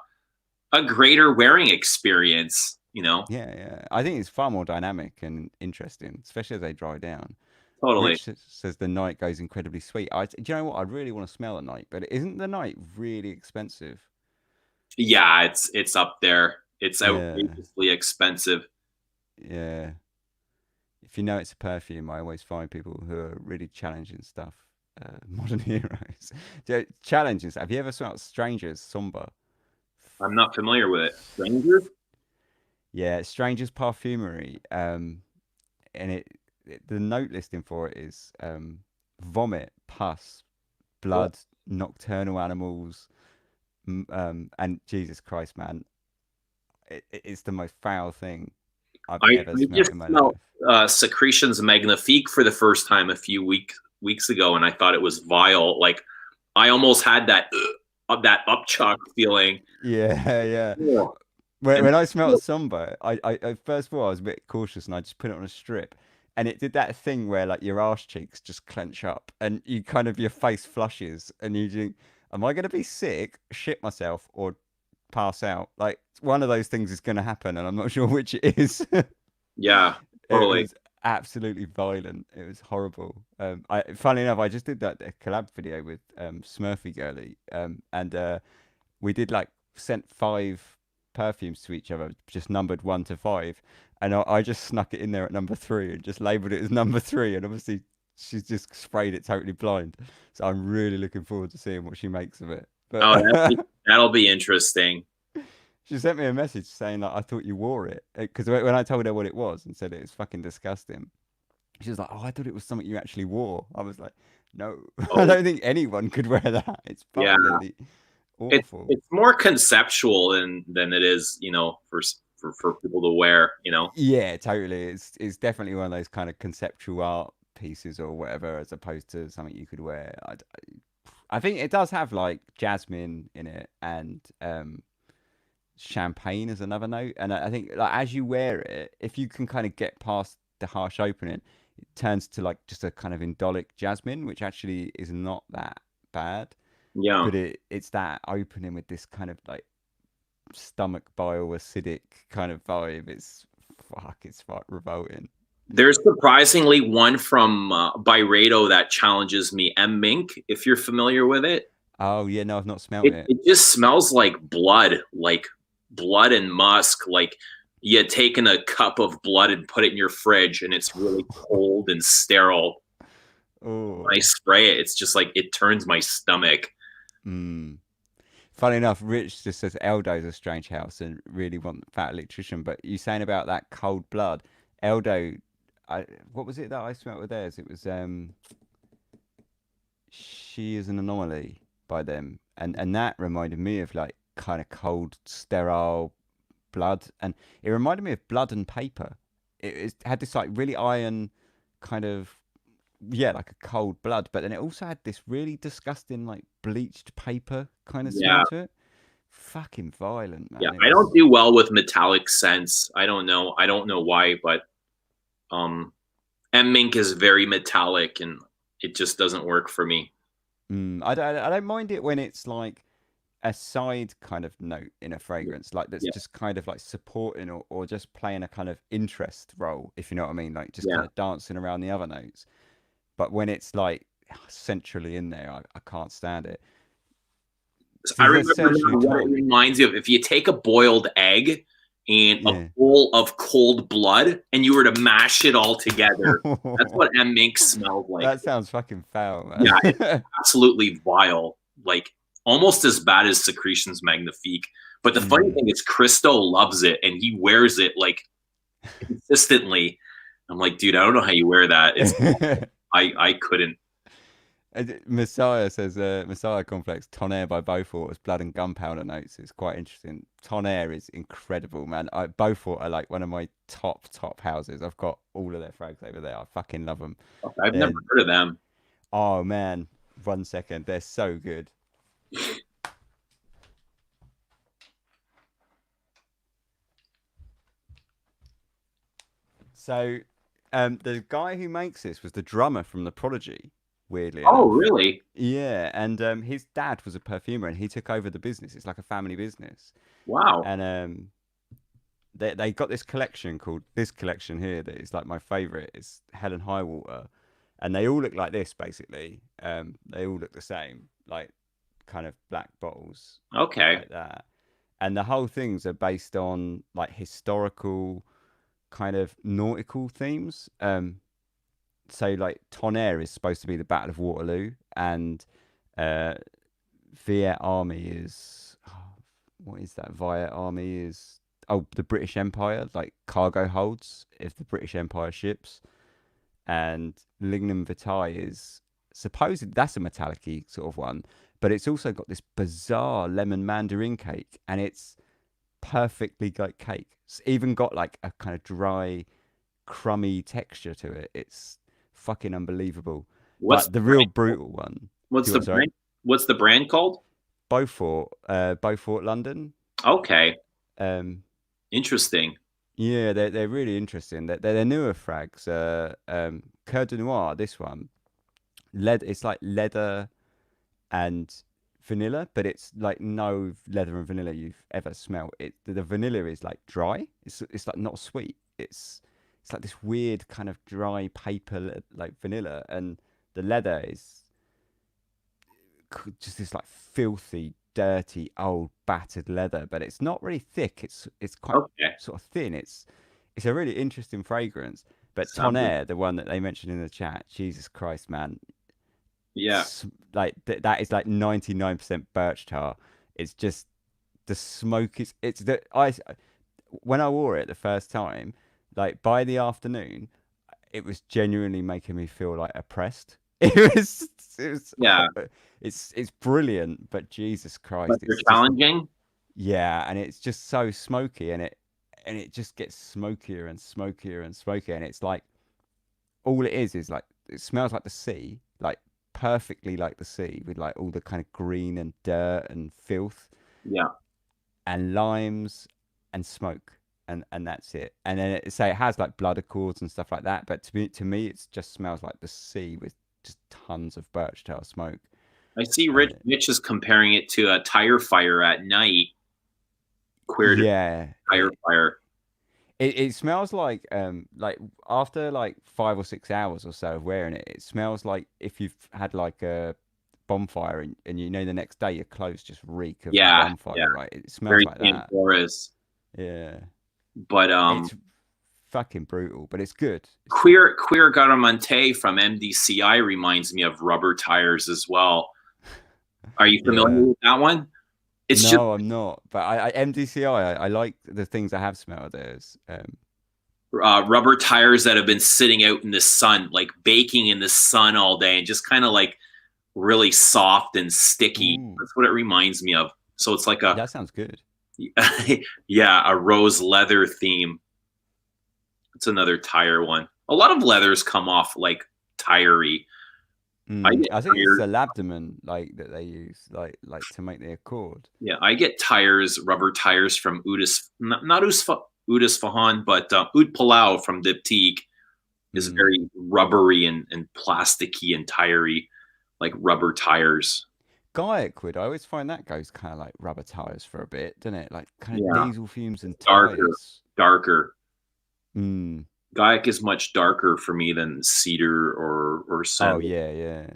greater wearing experience. yeah, yeah. I think it's far more dynamic and interesting, especially as they dry down. Totally. Rich says the night goes incredibly sweet. Do you know what? I really want to smell at night, but isn't the night really expensive? Yeah, it's up there. It's Yeah, outrageously expensive. yeah. If you know it's a perfume, I always find people who are really challenging stuff. Modern heroes. Challenging stuff. Have you ever smelled Strangers Somber? I'm not familiar with it. Stranger? Yeah, Strangers Parfumery. And the note listing for it is vomit, pus, What? blood, nocturnal animals, and Jesus Christ, man, it's the most foul thing I've ever I smelt just in my smelled life. Secretions Magnifique for the first time a few weeks ago, and I thought it was vile. Like I almost had that upchuck feeling. Yeah, yeah. Yeah. And When I smelled Somber, first of all I was a bit cautious and I just put it on a strip, and it did that thing where like your arse cheeks just clench up and you kind of your face flushes and you think, "Am I going to be sick, shit myself, or pass out?" Like one of those things is going to happen, and I'm not sure which it is. yeah, It totally. was absolutely violent. It was horrible. Funnily enough, I just did that a collab video with Smurfy Girly, and we did like sent 5 perfumes to each other, just numbered 1 to 5, and I just snuck it in there at number 3 and just labeled it as number 3, and obviously she's just sprayed it totally blind. So I'm really looking forward to seeing what she makes of it. Oh, But that'll be interesting. she sent me a message saying like I thought you wore it because when I told her what it was and said it was fucking disgusting, she was like, "Oh, I thought it was something you actually wore." I was like, "No, I Oh, don't think anyone could wear that. It's yeah. violently awful." It's more conceptual than it is, for people to wear. Yeah, totally. It's definitely one of those kind of conceptual art pieces or whatever, as opposed to something you could wear. I think it does have like jasmine in it and champagne is another note. And I think like as you wear it, if you can kind of get past the harsh opening, it turns to like just a kind of indolic jasmine, which actually is not that bad. Yeah. But it's that opening with this kind of like stomach bile acidic kind of vibe. It's fuck, it's revolting. There's surprisingly one from Byredo that challenges me, M Mink, if you're familiar with it. Oh yeah, no, I've not smelt it. It just smells like blood and musk. Like you had taken a cup of blood and put it in your fridge, and it's really cold and sterile. Oh. When I spray it, it's just like it turns my stomach. Mm. Funny enough, Rich just says Eldo's a strange house and really want fat electrician. But you saying about that cold blood, Eldo, what was it that I smelt with theirs? It was She Is an Anomaly by them, and that reminded me of like kind of cold, sterile blood, and it reminded me of Blood and Paper. It had this like really iron kind of, yeah, like a cold blood, but then it also had this really disgusting like bleached paper kind of smell Yeah, to it. Fucking violent, yeah. man. It I don't was. do well with metallic scents. I don't know. I don't know why, but M Mink is very metallic, and it just doesn't work for me. I don't mind it when it's like a side kind of note in a Yeah, fragrance, like that's yeah, just kind of like supporting or just playing a kind of interest role, if you know what I mean, like just yeah. kind of dancing around the other notes. But when it's like centrally in there, I can't stand it. I So they're remember surgically now what it told. reminds you of. If you take a boiled egg and a Yeah. bowl of cold blood and you were to mash it all together, that's what M Mink smells like. That sounds fucking foul, Yeah, it's man. absolutely vile. Like almost as bad as Secretions Magnifique. But the funny Mm. thing is, Christo loves it and he wears it like consistently. I'm like, dude, I don't know how you wear that. It's I couldn't. Messiah says Messiah Complex Tonnerre by Beaufort as blood and gunpowder notes. It's quite interesting. Tonnerre is incredible, man. Beaufort are like one of my top houses. I've got all of their frags over there. I fucking love them. I've never They're heard of them. Oh man, 1 second. They're so good. So, the guy who makes this was the drummer from the Prodigy. Weirdly Oh, enough. really? Yeah, and his dad was a perfumer, and he took over the business. It's like a family business, Wow. and they got this collection called this collection here that is like my favorite. It's Helen Highwater, and they all look like this basically. They all look the same, like kind of black bottles Okay. like that, and the whole things are based on like historical kind of nautical themes. So like Tonnerre is supposed to be the Battle of Waterloo, and uh, Viet Army is what is that? Viet Army is the British Empire, like cargo holds if the British Empire ships, and Lignum Vitae is supposedly that's a metallic sort of one, but it's also got this bizarre lemon mandarin cake, and it's perfectly like cake. It's even got like a kind of dry, crummy texture to it. It's fucking unbelievable. What's But the the real brand? brutal one, What's do you the want? Sorry, brand? What's the brand called? Beaufort London. Okay. Um, Interesting. yeah, they're really interesting. They're newer frags. Coeur de Noir, this one, it's like leather and vanilla, but it's like no leather and vanilla you've ever smelled. The vanilla is like dry. It's like not sweet. It's like this weird kind of dry paper like vanilla, and the leather is just this like filthy, dirty, old, battered leather. But it's not really thick. It's quite Okay. sort of thin. It's a really interesting fragrance. But Sounds good. Tonnerre, the one that they mentioned in the chat, Jesus Christ, man, Yeah. like that is like 99% birch tar. It's just the smoke is it's the I when I wore it the first time, like by the afternoon, it was genuinely making me feel like oppressed. It was Yeah. it's brilliant, but Jesus But Christ, they're it's just challenging. yeah, and it's just so smoky, and it just gets smokier and smokier and smokier, and it's like all it is like it smells like the sea, like perfectly like the sea with like all the kind of green and dirt and filth Yeah. and limes and smoke, and that's it. And then it has like blood accords and stuff like that, but to me it just smells like the sea with just tons of birch tar smoke. I see And Rich is comparing it to a tire fire at night. Queer to yeah, tire fire. it smells like after like 5 or 6 hours or so of wearing it, it smells like if you've had like a bonfire and you know the next day your clothes just reek of the Yeah, yeah, bonfire, right? It smells very like San that. Forest. Yeah. But It's fucking brutal, but it's good. It's good. Queer Garamante from MDCI reminds me of Rubber Tires as well. Are you familiar Yeah. with that one? It's just No, I'm not. But I MDCI, I like the things I have smelled theirs. rubber tires that have been sitting out in the sun, like baking in the sun all day, and just kind of like really soft and sticky. Ooh, That's what it reminds me of. So it's like a that sounds good. yeah, a rose leather theme. It's another tire one. A lot of leathers come off like tirey. I get I think it's tired. the labdaman like that they use like to make the accord. Yeah, I get tires, rubber tires from Udis, not Udis Fahan, but Ud Palau from Diptyque is Mm. very rubbery and plasticky and tirey, like rubber tires. Gaiac I always find that goes kind of like rubber tires for a bit, doesn't it? Like kind of Yeah, diesel fumes and darker, tires. darker. Mm. Gaiac is much darker for me than cedar or Oh sandal. yeah, yeah.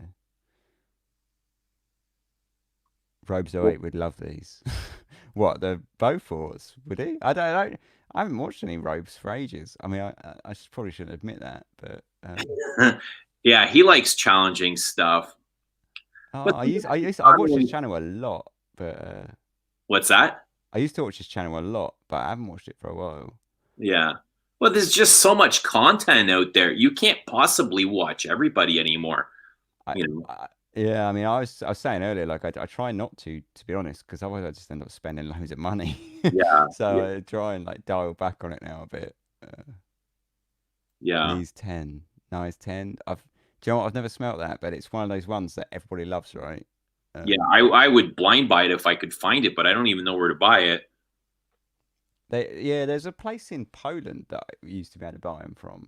Robes 08 would love these. What, the Beauforts? Would he? I don't. I haven't watched any Robes for ages. I mean, I probably shouldn't admit that, but Yeah, he likes challenging stuff. oh, But I watched his channel a lot, but what's that? I used to watch his channel a lot, but I haven't watched it for a while. Yeah. Well, there's just so much content out there. You can't possibly watch everybody anymore. I, You know. yeah, I mean, I was saying earlier, like I try not to be honest, because otherwise I just end up spending loads of money. Yeah. So Yeah. I try and like dial back on it now a bit. Yeah. Knees 10, Nice 10. Do you know what? I've never smelt that, but it's one of those ones that everybody loves, right? Yeah. Um, I would blind buy it if I could find it, but I don't even know where to buy it. yeah, there's a place in Poland that I used to be able to buy them from,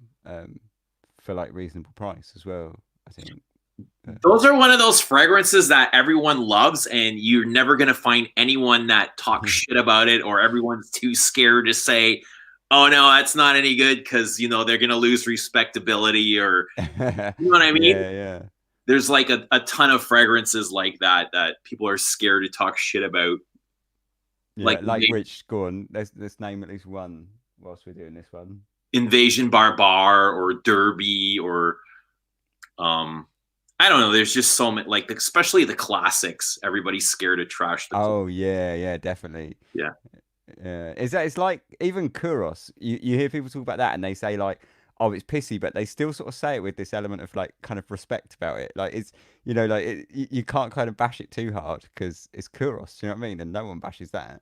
for like reasonable price as well. I think. Those are one of those fragrances that everyone loves, and you're never going to find anyone that talks shit about it, or everyone's too scared to say, oh, no, that's not any good because, they're going to lose respectability, or, Yeah, you know what I mean? yeah. There's like a ton of fragrances like that people are scared to talk shit about. Yeah, Like like Rich, go on. Let's name at least one whilst we're doing this one. Invasion Barbar or Derby or um I don't know. There's just so many, like especially the classics. Everybody's scared to trash the. Oh yeah, definitely. Yeah. Yeah, it's like even Kuros. You hear people talk about that and they say like, oh, it's pissy, but they still sort of say it with this element of like kind of respect about it. Like it's like you can't kind of bash it too hard because it's Kuros. You know what I mean? And no one bashes that.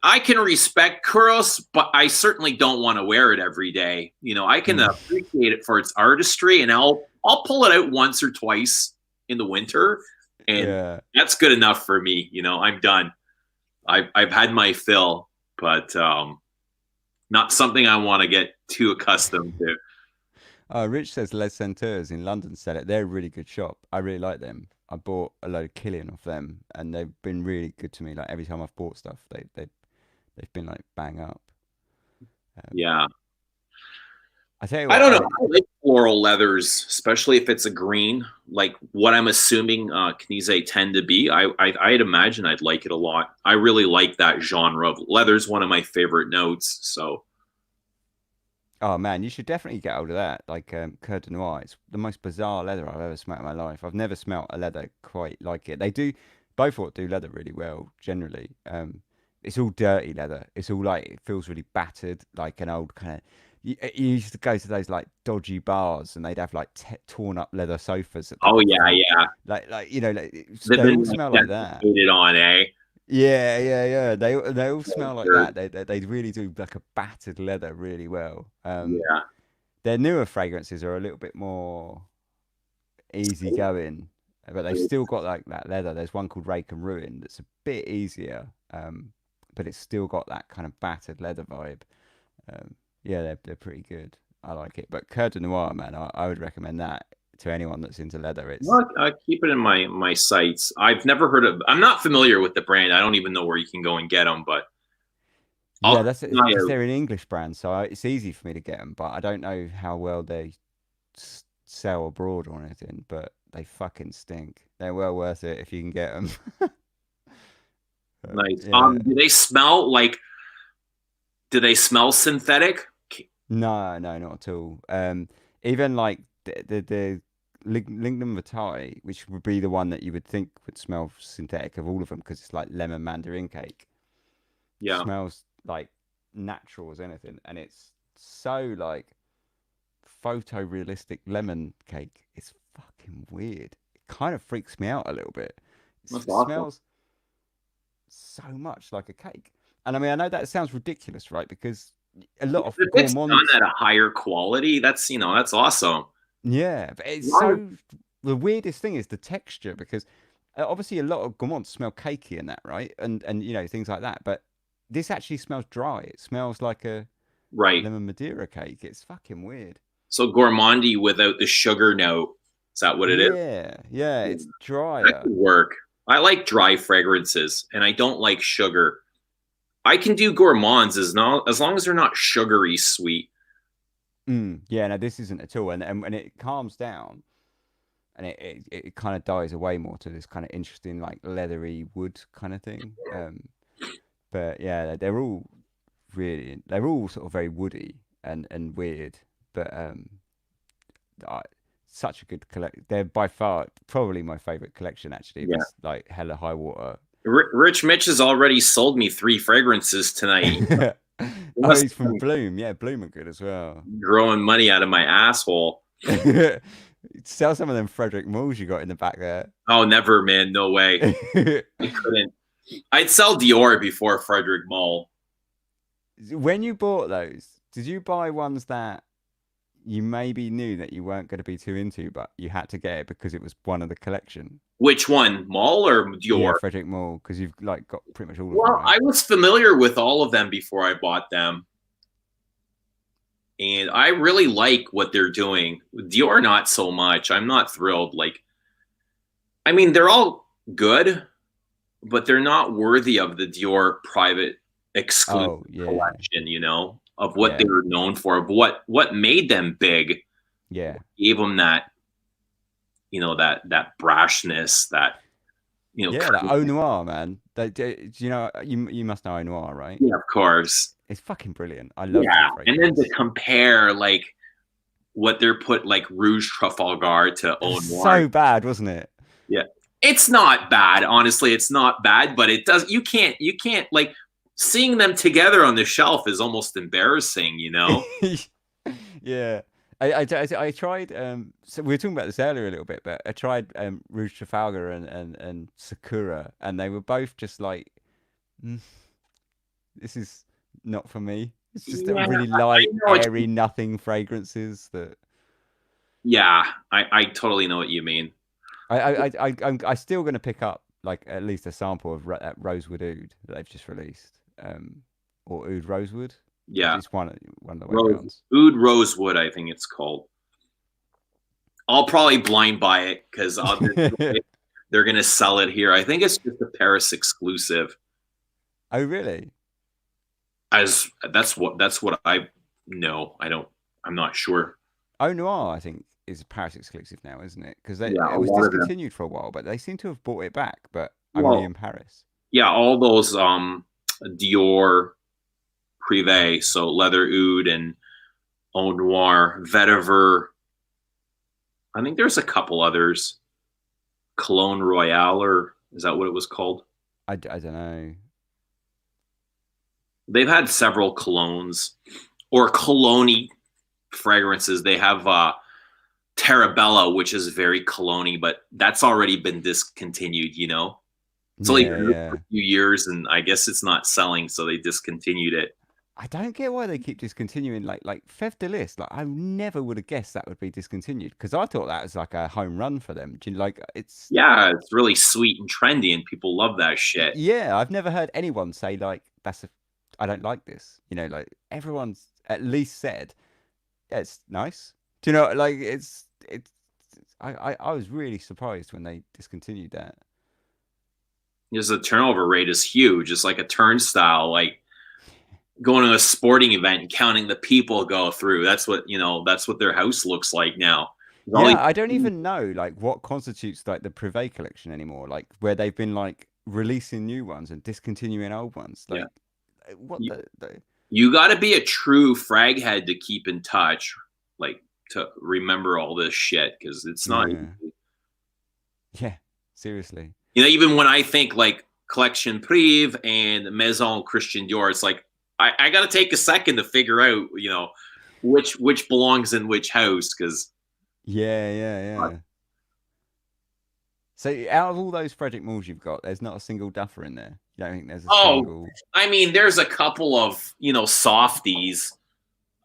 I can respect Kuros, but I certainly don't want to wear it every day. I can Mm. appreciate it for its artistry, and I'll pull it out once or twice in the winter, and Yeah. that's good enough for me. I'm done. I've had my fill, but not something I want to get too accustomed to. Rich says Les Senteurs in London sell it. They're a really good shop. I really like them. I bought a load of Killian off them, and they've been really good to me. Like every time I've bought stuff, they've been like bang up. Yeah. I tell you I what, don't know. I like floral leathers, especially if it's a green, like what I'm assuming Knize tend to be. I'd imagine I'd like it a lot. I really like that genre of leather's one of my favorite notes. So oh man, you should definitely get hold of that. Like Coeur de Noir, it's the most bizarre leather I've ever smelt in my life. I've never smelt a leather quite like it. They do, Beaufort do leather really well generally. It's all dirty leather. It's all like it feels really battered, like an old kind of. You used to go to those like dodgy bars, and they'd have like torn up leather sofas at the oh yeah, front. yeah. Like They've they been all like smell like that. dedicated on, eh? Yeah. They all smell like Sure. that. They really do like a battered leather really well. Yeah. Their newer fragrances are a little bit more easygoing, but they've still got like that leather. There's one called Rake and Ruin that's a bit easier, but it's still got that kind of battered leather vibe. Yeah, they're pretty good. I like it. But Coeur de Noir, man, I would recommend that to anyone that's into leather. It's Well, I keep it in my sights. I've never heard of. I'm not familiar with the brand. I don't even know where you can go and get them. But Yeah, I'll that's keep an eye because out. they're an English brand, so it's easy for me to get them. But I don't know how well they sell abroad or anything. But they fucking stink. They're well worth it if you can get them. Nice. Yeah. Do they smell like? Do they smell synthetic? No, no, not at all. Even like the Lignum Vitae, which would be the one that you would think would smell synthetic of all of them, because it's like lemon mandarin cake. Yeah, Smells like natural as anything, and it's so like photorealistic lemon cake. It's fucking weird. It kind of freaks me out a little bit. that's It awesome. smells so much like a cake. And I mean, I know that sounds ridiculous, right? Because a lot of If it's done gourmands, at a higher quality, that's awesome. yeah, but it's Why- so. The weirdest thing is the texture, because obviously a lot of gourmands smell cakey and that, right? And things like that. But this actually smells dry. It smells like a Right. lemon Madeira cake. It's fucking weird. So gourmandy without the sugar note. Is that what it is? Yeah, yeah, it's That drier. could work. I like dry fragrances, and I don't like sugar. I can do gourmands as long as they're not sugary sweet. Yeah, no, this isn't at all. And when it calms down and it kind of dies away more to this kind of interesting, like leathery wood kind of thing. But yeah, they're all sort of very woody and weird. But I, such a good collect. They're by far probably my favorite collection, actually. If Yeah. it's like hella high water. Rich Mitch has already sold me 3 fragrances tonight. He Oh, must he's have from been Bloom. Yeah, Bloom are good as well. growing money out of my asshole. Sell some of them Frederick Malls you got in the back there. Oh, never, man. No way. I couldn't. I'd sell Dior before Frederick Mall. When you bought those, did you buy ones that you maybe knew that you weren't going to be too into, but you had to get it because it was one of the collection? Which one, Mall or Yeah, Dior? Frederick Mall, because you've like got pretty much all of them, Well, right? I was familiar with all of them before I bought them, and I really like what they're doing. Dior, not so much. I'm not thrilled. Like, I mean, they're all good, but they're not worthy of the Dior private exclusive Oh, yeah, collection. Of what they yeah, were known for, of what made them big, yeah, gave them that, that brashness, that yeah. Like Au Noir, man. You must know Au Noir, right? yeah, of course. It's fucking brilliant. I love Yeah, that and then to fragrance. compare like what they're put like Rouge Trafalgar to It Eau was Noir. so bad, wasn't it? Yeah, it's not bad. Honestly, it's not bad, but it does. You can't like seeing them together on the shelf is almost embarrassing. Yeah. I tried so we were talking about this earlier a little bit, but I tried Rouge Trafalgar and Sakura, and they were both just like, "Mm, this is not for me." It's just a Yeah, really I light, know what airy, you. nothing fragrances that Yeah, I totally know what you mean. I'm still gonna pick up like at least a sample of that Rosewood Oud that they've just released, or Oud Rosewood. Yeah, It's one of the way Rose rounds. Oud Rosewood, I think it's called. I'll probably blind buy it because they're gonna sell it here. I think it's just a Paris exclusive. Oh, really? As that's what I know. I'm not sure. Au Noir, I think, is a Paris exclusive now, isn't it? Because Yeah, it a was lot of them. discontinued for a while, but they seem to have brought it back, but only Well, in Paris. yeah, all those Dior Prive, so Leather Oud and Eau Noir, Vetiver. I think there's a couple others. Cologne Royale, or is that what it was called? I don't know. They've had several colognes or cologne fragrances. They have Terabella, which is very cologne, but that's already been discontinued. It's only Yeah, been for yeah. a few years, and I guess it's not selling, so they discontinued it. I don't get why they keep discontinuing like Fève de Lis. Like I never would have guessed that would be discontinued because I thought that was like a home run for them. Do you like it's Yeah, it's really sweet and trendy, and people love that shit. yeah, I've never heard anyone say like I don't like this. Like everyone's at least said, yeah, it's nice. Do you know like I was really surprised when they discontinued that. Because the turnover rate is huge. It's like a turnstile. Like going to a sporting event and counting the people go through. That's what, that's what their house looks like now. All Yeah, I don't these, even know like what constitutes like the Privé collection anymore. Like where they've been like releasing new ones and discontinuing old ones. yeah. Like what You, the you got to be a true frag head to keep in touch, like to remember all this shit, because it's not yeah. easy. Yeah, seriously. Even when I think like Collection Prive and Maison Christian Dior, it's like I got to take a second to figure out, which belongs in which house, because Yeah, yeah, yeah. So out of all those Frederick Malls you've got, there's not a single duffer in there. You don't think there's a oh, single I mean, there's a couple of softies,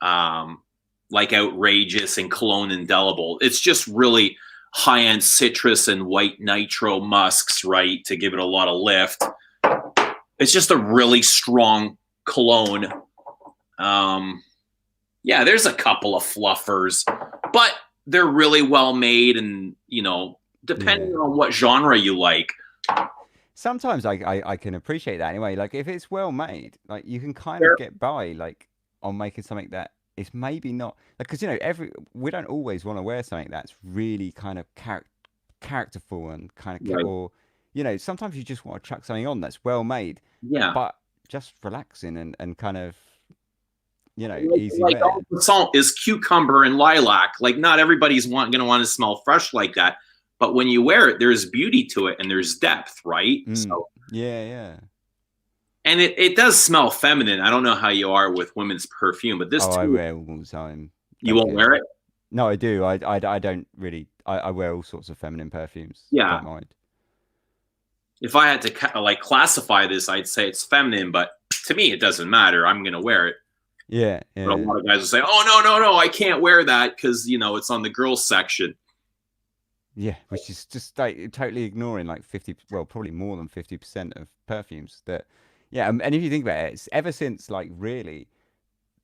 like Outrageous and Cologne Indelible. It's just really high end citrus and white nitro musks, right, to give it a lot of lift. It's just a really strong cologne. Yeah, there's a couple of fluffers, but they're really well made, and depending yeah. on what genre you like. Sometimes I can appreciate that anyway. Like if it's well made, like you can kind of They're, get by like on making something that is maybe not like because every we don't always want to wear something that's really kind of characterful and kind of right. or sometimes you just want to chuck something on that's well made, Yeah. but just relaxing and kind of easy Like wear. the salt is cucumber and lilac. Like not everybody's gonna want to smell fresh like that, but when you wear it, there's beauty to it and there's depth, right? Mm. So, Yeah, yeah. and it does smell feminine. I don't know how you are with women's perfume, but this Oh, I too, wear all the time. you Don't won't wear care. it. No, I do. I don't really. I wear all sorts of feminine perfumes. Yeah. Don't mind. If I had to like classify this, I'd say it's feminine, but to me, it doesn't matter. I'm gonna wear it. Yeah, But a yeah, lot of guys will say, "Oh no, no, no, I can't wear that because it's on the girls section." yeah. Which is just like totally ignoring like 50, well, probably more than 50% of perfumes that. Yeah, and if you think about it, it's ever since like really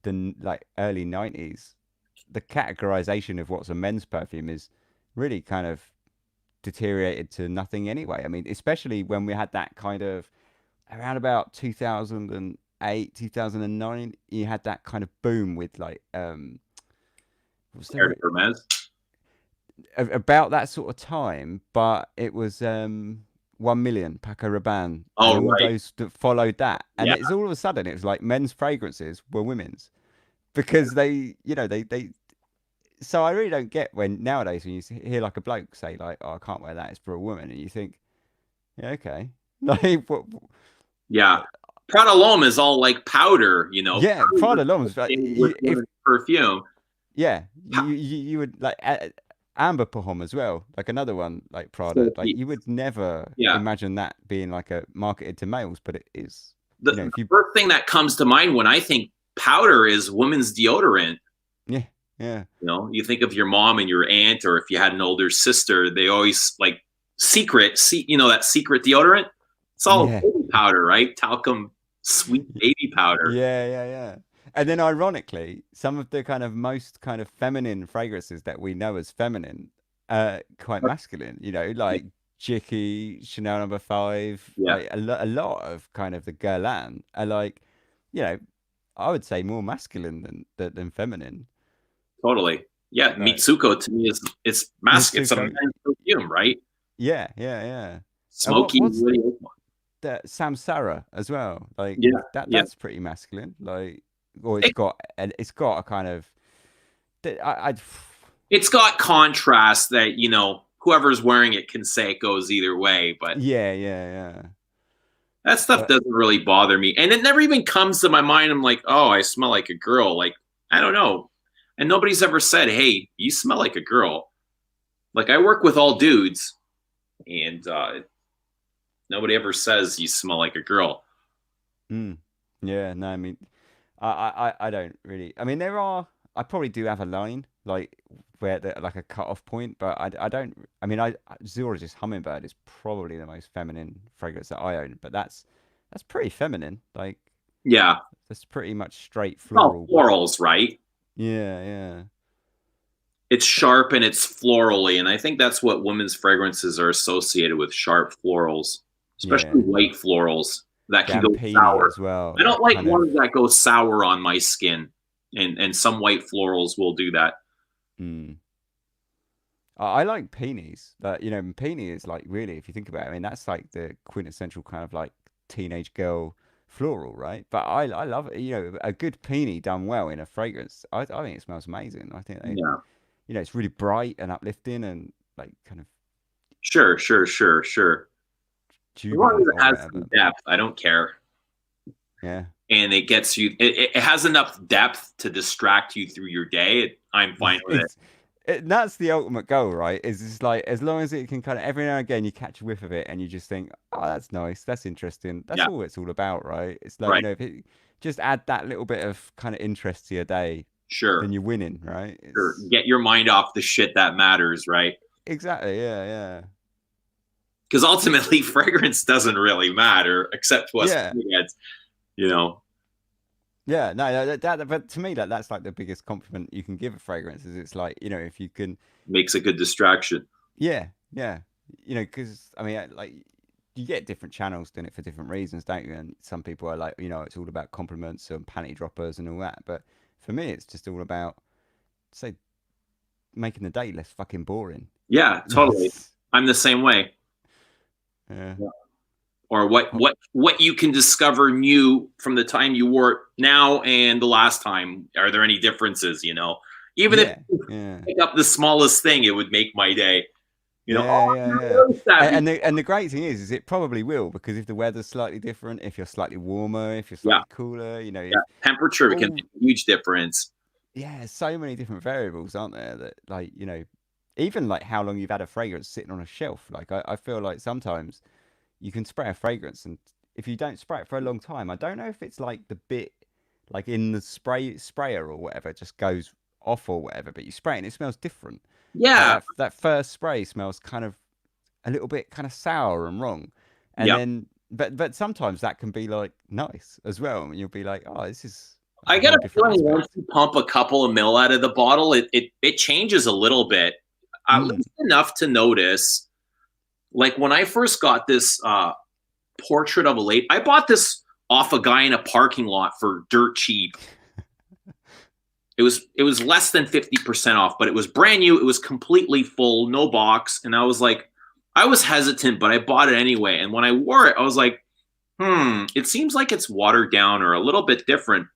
like early 90s, the categorization of what's a men's perfume is really kind of deteriorated to nothing anyway. I mean, especially when we had that kind of around about 2008, 2009, you had that kind of boom with like what's the Hermes. about that sort of time, but it was 1 million Paco Rabanne and Oh all right, those that followed that, and yeah. it's all of a sudden it was like men's fragrances were women's because they they so I really don't get when nowadays when you hear like a bloke say like, oh, I can't wear that, it's for a woman, and you think, yeah, okay. Like Yeah. Prada L'Homme is all like powder, yeah, powder Prada L'Homme, like, with if women's perfume. yeah, you would like Amber Pahom as well, like another one like Prada. So, Like you would never yeah. imagine that being like a marketed to males, but it is. The If you first thing that comes to mind when I think powder is women's deodorant. yeah, yeah, You think of your mom and your aunt, or if you had an older sister, they always like that secret deodorant. It's all yeah, baby powder, right? Talcum sweet baby powder. yeah, yeah, yeah. And then ironically, some of the kind of most kind of feminine fragrances that we know as feminine, quite masculine, like Jicky, Chanel No. 5, Yeah, like a lot of kind of the Guerlain are like, you know, I would say more masculine than feminine. totally. Yeah, Like Mitsuko to me is it's mask. It's a Mitsuko, men's perfume, right? yeah, yeah, yeah. And Smoky. what's Really, the Samsara as well? Like yeah, yeah. that's pretty masculine. Like, or It, it's got a kind of, I it's got contrast that whoever's wearing it can say it goes either way, but yeah, yeah, yeah. that stuff But doesn't really bother me, and it never even comes to my mind. I'm like, oh, I smell like a girl. Like I don't know, and nobody's ever said, hey, you smell like a girl. Like I work with all dudes, and nobody ever says you smell like a girl. mm, yeah, no, I mean, I don't really. I mean, there are. I probably do have a line like where like a cut off point, but I don't. I mean, Zoologist Hummingbird is probably the most feminine fragrance that I own, but that's pretty feminine. Like Yeah, that's pretty much straight oh, floral. florals, right? Yeah, yeah, It's sharp and it's florally, and I think that's what women's fragrances are associated with: sharp florals, especially yeah. white florals. that can go Champagne sour. as well. I don't That like kind of. ones that go sour on my skin, and some white florals will do that. Mm. I like peonies. That peony is like really, if you think about it, I mean, that's like the quintessential kind of like teenage girl floral, right? But I love it. A good peony done well in a fragrance. I think it smells amazing. I think Yeah, it's really bright and uplifting and like kind of sure, sure, sure, sure. As long as jubilant it or has some whatever. But depth, I don't care. yeah, And it gets you. It has enough depth to distract you through your day. I'm fine with it. that's the ultimate goal, right? Is just like as long as it can kind of every now and again you catch a whiff of it and you just think, oh, that's nice, that's interesting. That's Yeah, all it's all about, right? It's like right. if it just add that little bit of kind of interest to your day, then Sure, you're winning, right? sure. It's Get your mind off the shit that matters, right? exactly, yeah, Because ultimately, fragrance doesn't really matter except to us yeah, heads, you know. yeah. No, but to me, that's like the biggest compliment you can give a fragrance is it's like if you can. Makes a good distraction. Yeah, yeah. Because I mean, like you get different channels doing it for different reasons, don't you? And some people are like, it's all about compliments and panty droppers and all that. But for me, it's just all about, say, making the day less fucking boring. Yeah, totally. I'm the same way. Yeah. Or Oh, what you can discover new from the time you wore it now and the last time. Are there any differences? Even if yeah, you yeah. pick up the smallest thing, it would make my day. Yeah, Oh, I yeah, never yeah. noticed that And the great thing is it probably will because if the weather's slightly different, if you're slightly warmer, if you're Yeah, slightly cooler, yeah. if Temperature can all make a huge difference. yeah, so many different variables, aren't there? That like, even like how long you've had a fragrance sitting on a shelf. Like I feel like sometimes you can spray a fragrance and if you don't spray it for a long time, I don't know if it's like the bit like in the sprayer or whatever, it just goes off or whatever, but you spray it and it smells different. Like Yeah, that first spray smells kind of a little bit kind of sour and wrong. And yeah. then but sometimes that can be like nice as well. And you'll be like, oh, this is like I a got whole a different feeling once aspect. you pump a couple of mil out of the bottle, it changes a little bit, at Mm. least enough to notice. Like when I first got this portrait of a lady, I bought this off a guy in a parking lot for dirt cheap. It was less than 50% off, but it was brand new. It was completely full, no box, and I was like, I was hesitant, but I bought it anyway. And when I wore it, I was like, it seems like it's watered down or a little bit different.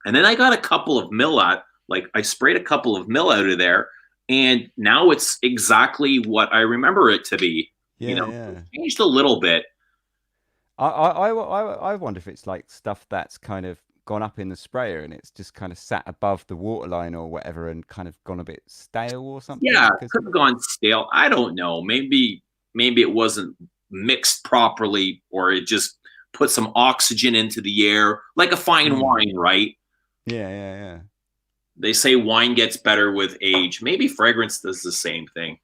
And then I got a couple of mil out, like I sprayed a couple of mil out of there, and now it's exactly what I remember it to be. Yeah, It's yeah. changed a little bit. I wonder if it's like stuff that's kind of gone up in the sprayer and it's just kind of sat above the waterline or whatever and kind of gone a bit stale or something. Yeah, Because could have gone stale. I don't know. Maybe it wasn't mixed properly, or it just put some oxygen into the air, like a fine mm, wine, right? yeah, yeah, yeah, They say wine gets better with age. Maybe fragrance does the same thing.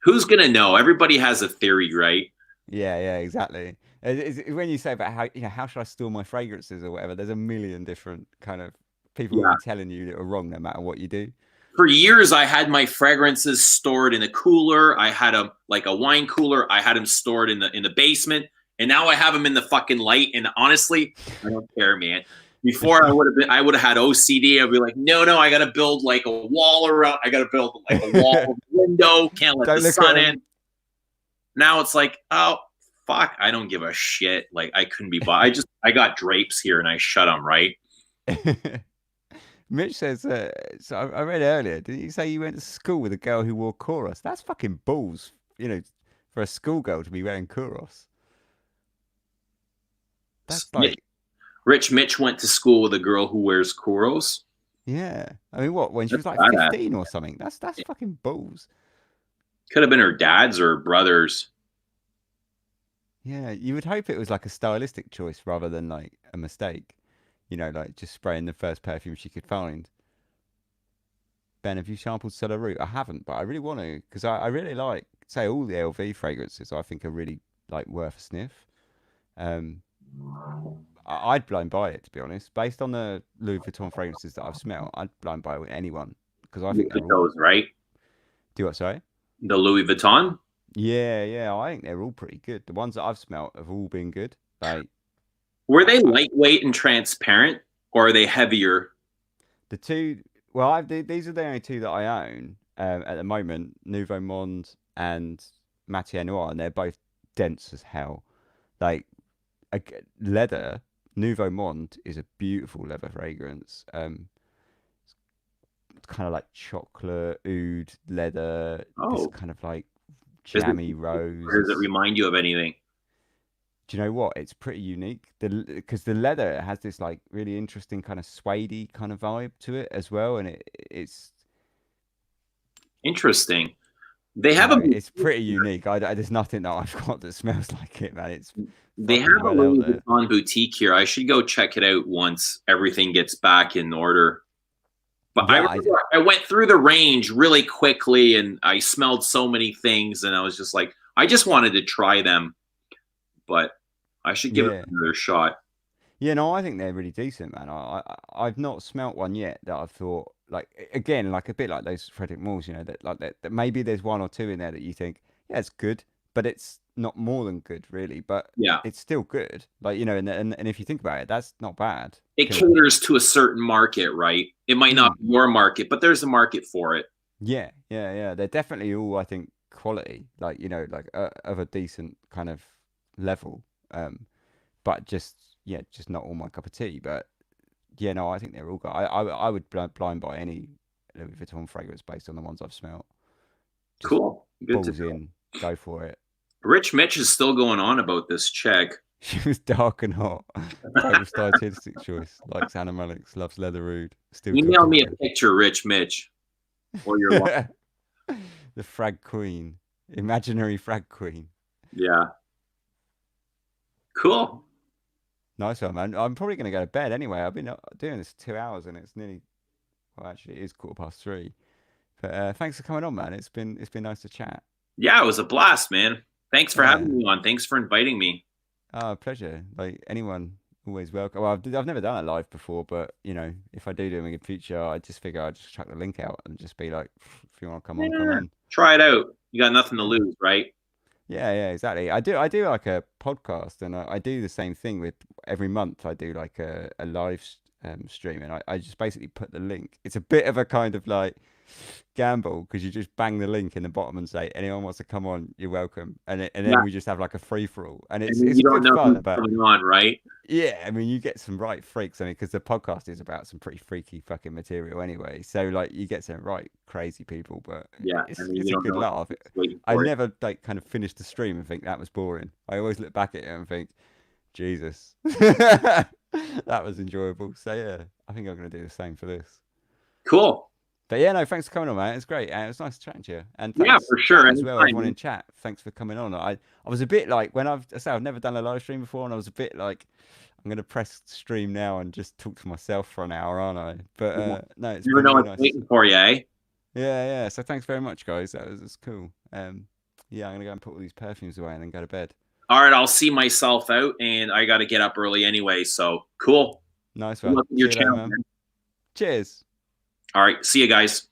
Who's gonna know? Everybody has a theory, right? yeah, exactly. When you say about how should I store my fragrances or whatever, there's a million different kind of people will Yeah. be telling you that are wrong no matter what you do. For years, I had my fragrances stored in a cooler. I had a wine cooler. I had them stored in the basement, and now I have them in the fucking light. And honestly, I don't care, man. Before I would have had OCD. I'd be like, no, I got to build like a wall around. I got to build like a wall of window. Can't let the Don't look at sun in. them. Now it's like, oh fuck, I don't give a shit. Like I couldn't be bought. I got drapes here and I shut them right. Mitch says, so I read earlier, did you say you went to school with a girl who wore chorus? That's fucking balls, for a schoolgirl to be wearing chorus. That's Mitch, like, Rich Mitch went to school with a girl who wears kuros. yeah. I mean, what, when she That's was like badass. 15 or something? That's fucking balls. Could have been her dad's or brother's. Yeah, you would hope it was like a stylistic choice rather than like a mistake. Like just spraying the first perfume she could find. Ben, have you sampled Solar Root? I haven't, but I really want to because I really like, say, all the LV fragrances. I think are really like worth a sniff. Um, I'd blind buy it to be honest. Based on the Louis Vuitton fragrances that I've smelled, I'd blind buy anyone because I think Look they're at all. those, right? Do what? Sorry. The Louis Vuitton. Yeah. I think they're all pretty good. The ones that I've smelt have all been good. Like Were I, they I, lightweight and transparent, or are they heavier? the two, well, these are the only two that I own at the moment. Nouveau Monde and Matière Noir, and they're both dense as hell. Like leather. Nouveau Monde is a beautiful leather fragrance. It's kind of like chocolate, oud, leather. This Oh, kind of like does it, jammy or does it rose. remind you of anything? Do you know what? It's pretty unique. Because the leather has this like really interesting kind of suede kind of vibe to it as well, and it's Interesting. They you have a know it's pretty unique. There's nothing that I've got that smells like it, man. It's they fucking have a well out Louis there. Vuitton boutique here. I should go check it out once everything gets back in order. But I Yeah, remember I went through the range really quickly, and I smelled so many things, and I was just like, I just wanted to try them, but I should give it yeah. another shot. Yeah, no, I think they're really decent, man. I've not smelt one yet that I've thought like again like a bit like those Frederick Malls, you know, that maybe there's one or two in there that you think yeah it's good, but it's not more than good really, but Yeah. it's still good. Like you know, and if you think about it, that's not bad. It caters to a certain market, right? It might not Mm, be your market, but there's a market for it. yeah. They're definitely all I think quality, like you know, like of a decent kind of level. But just yeah, just not all my cup of tea. But yeah, no, I think they're all good. I would blind buy any Louis Vuitton fragrance based on the ones I've smelt. Just Cool. Good to balls know. in, go for it. Rich Mitch is still going on about this check. She was dark and hot. Total stylistic choice. Likes Animalics, loves leather oud. Still Email me a talking. picture, Rich Mitch, or your line. The frag queen, imaginary frag queen. Yeah. Cool. Nice one, man. I'm probably gonna go to bed anyway. I've been doing this 2 hours and it's nearly well, actually, it is 3:15. But thanks for coming on, man. It's been nice to chat. Yeah, it was a blast, man. Thanks for Yeah. having me on. Thanks for inviting me. Pleasure. Like anyone, always welcome. Well, I've never done it live before, but you know, if I do them in the future, I just figure I'd just chuck the link out and just be like, if you want to come on, come Yeah. on. Try it out. You got nothing to Yeah, lose, right? yeah, exactly. I do like a podcast, and I do the same thing with every month. I do like a live stream, and I just basically put the link. It's a bit of a kind of like gamble because you just bang the link in the bottom and say anyone wants to come on, you're welcome, and then Yeah. we just have like a free for all, and I it's mean, it's you don't good know fun. who's But coming on, right? yeah, I mean, you get some right freaks. I mean, because the podcast is about some pretty freaky fucking material anyway. So like, you get some right crazy people, but Yeah. I it's mean, it's you a don't good know laugh. who's waiting I for it. never like kind of finish the stream and think that was boring. I always look back at it and think, Jesus, that was enjoyable. So yeah, I think I'm gonna do the same for this. Cool. But yeah, no, thanks for coming on, man. It's great. And it was nice chatting to you. And Yeah, thanks for sure. as well, everyone Anytime. in chat. Thanks for coming on. I was a bit like when I say I've never done a live stream before, and I was a bit like, I'm gonna press stream now and just talk to myself for an hour, aren't I? But Yeah. no, it's You never been know really what's nice. waiting for you, eh? Yeah. So thanks very much, guys. That's cool. Yeah, I'm gonna go and put all these perfumes away and then go to bed. All right, I'll see myself out, and I got to get up early anyway. So cool. Nice Good one. luck with your See you later, channel, man. man. Cheers. All right, see you guys.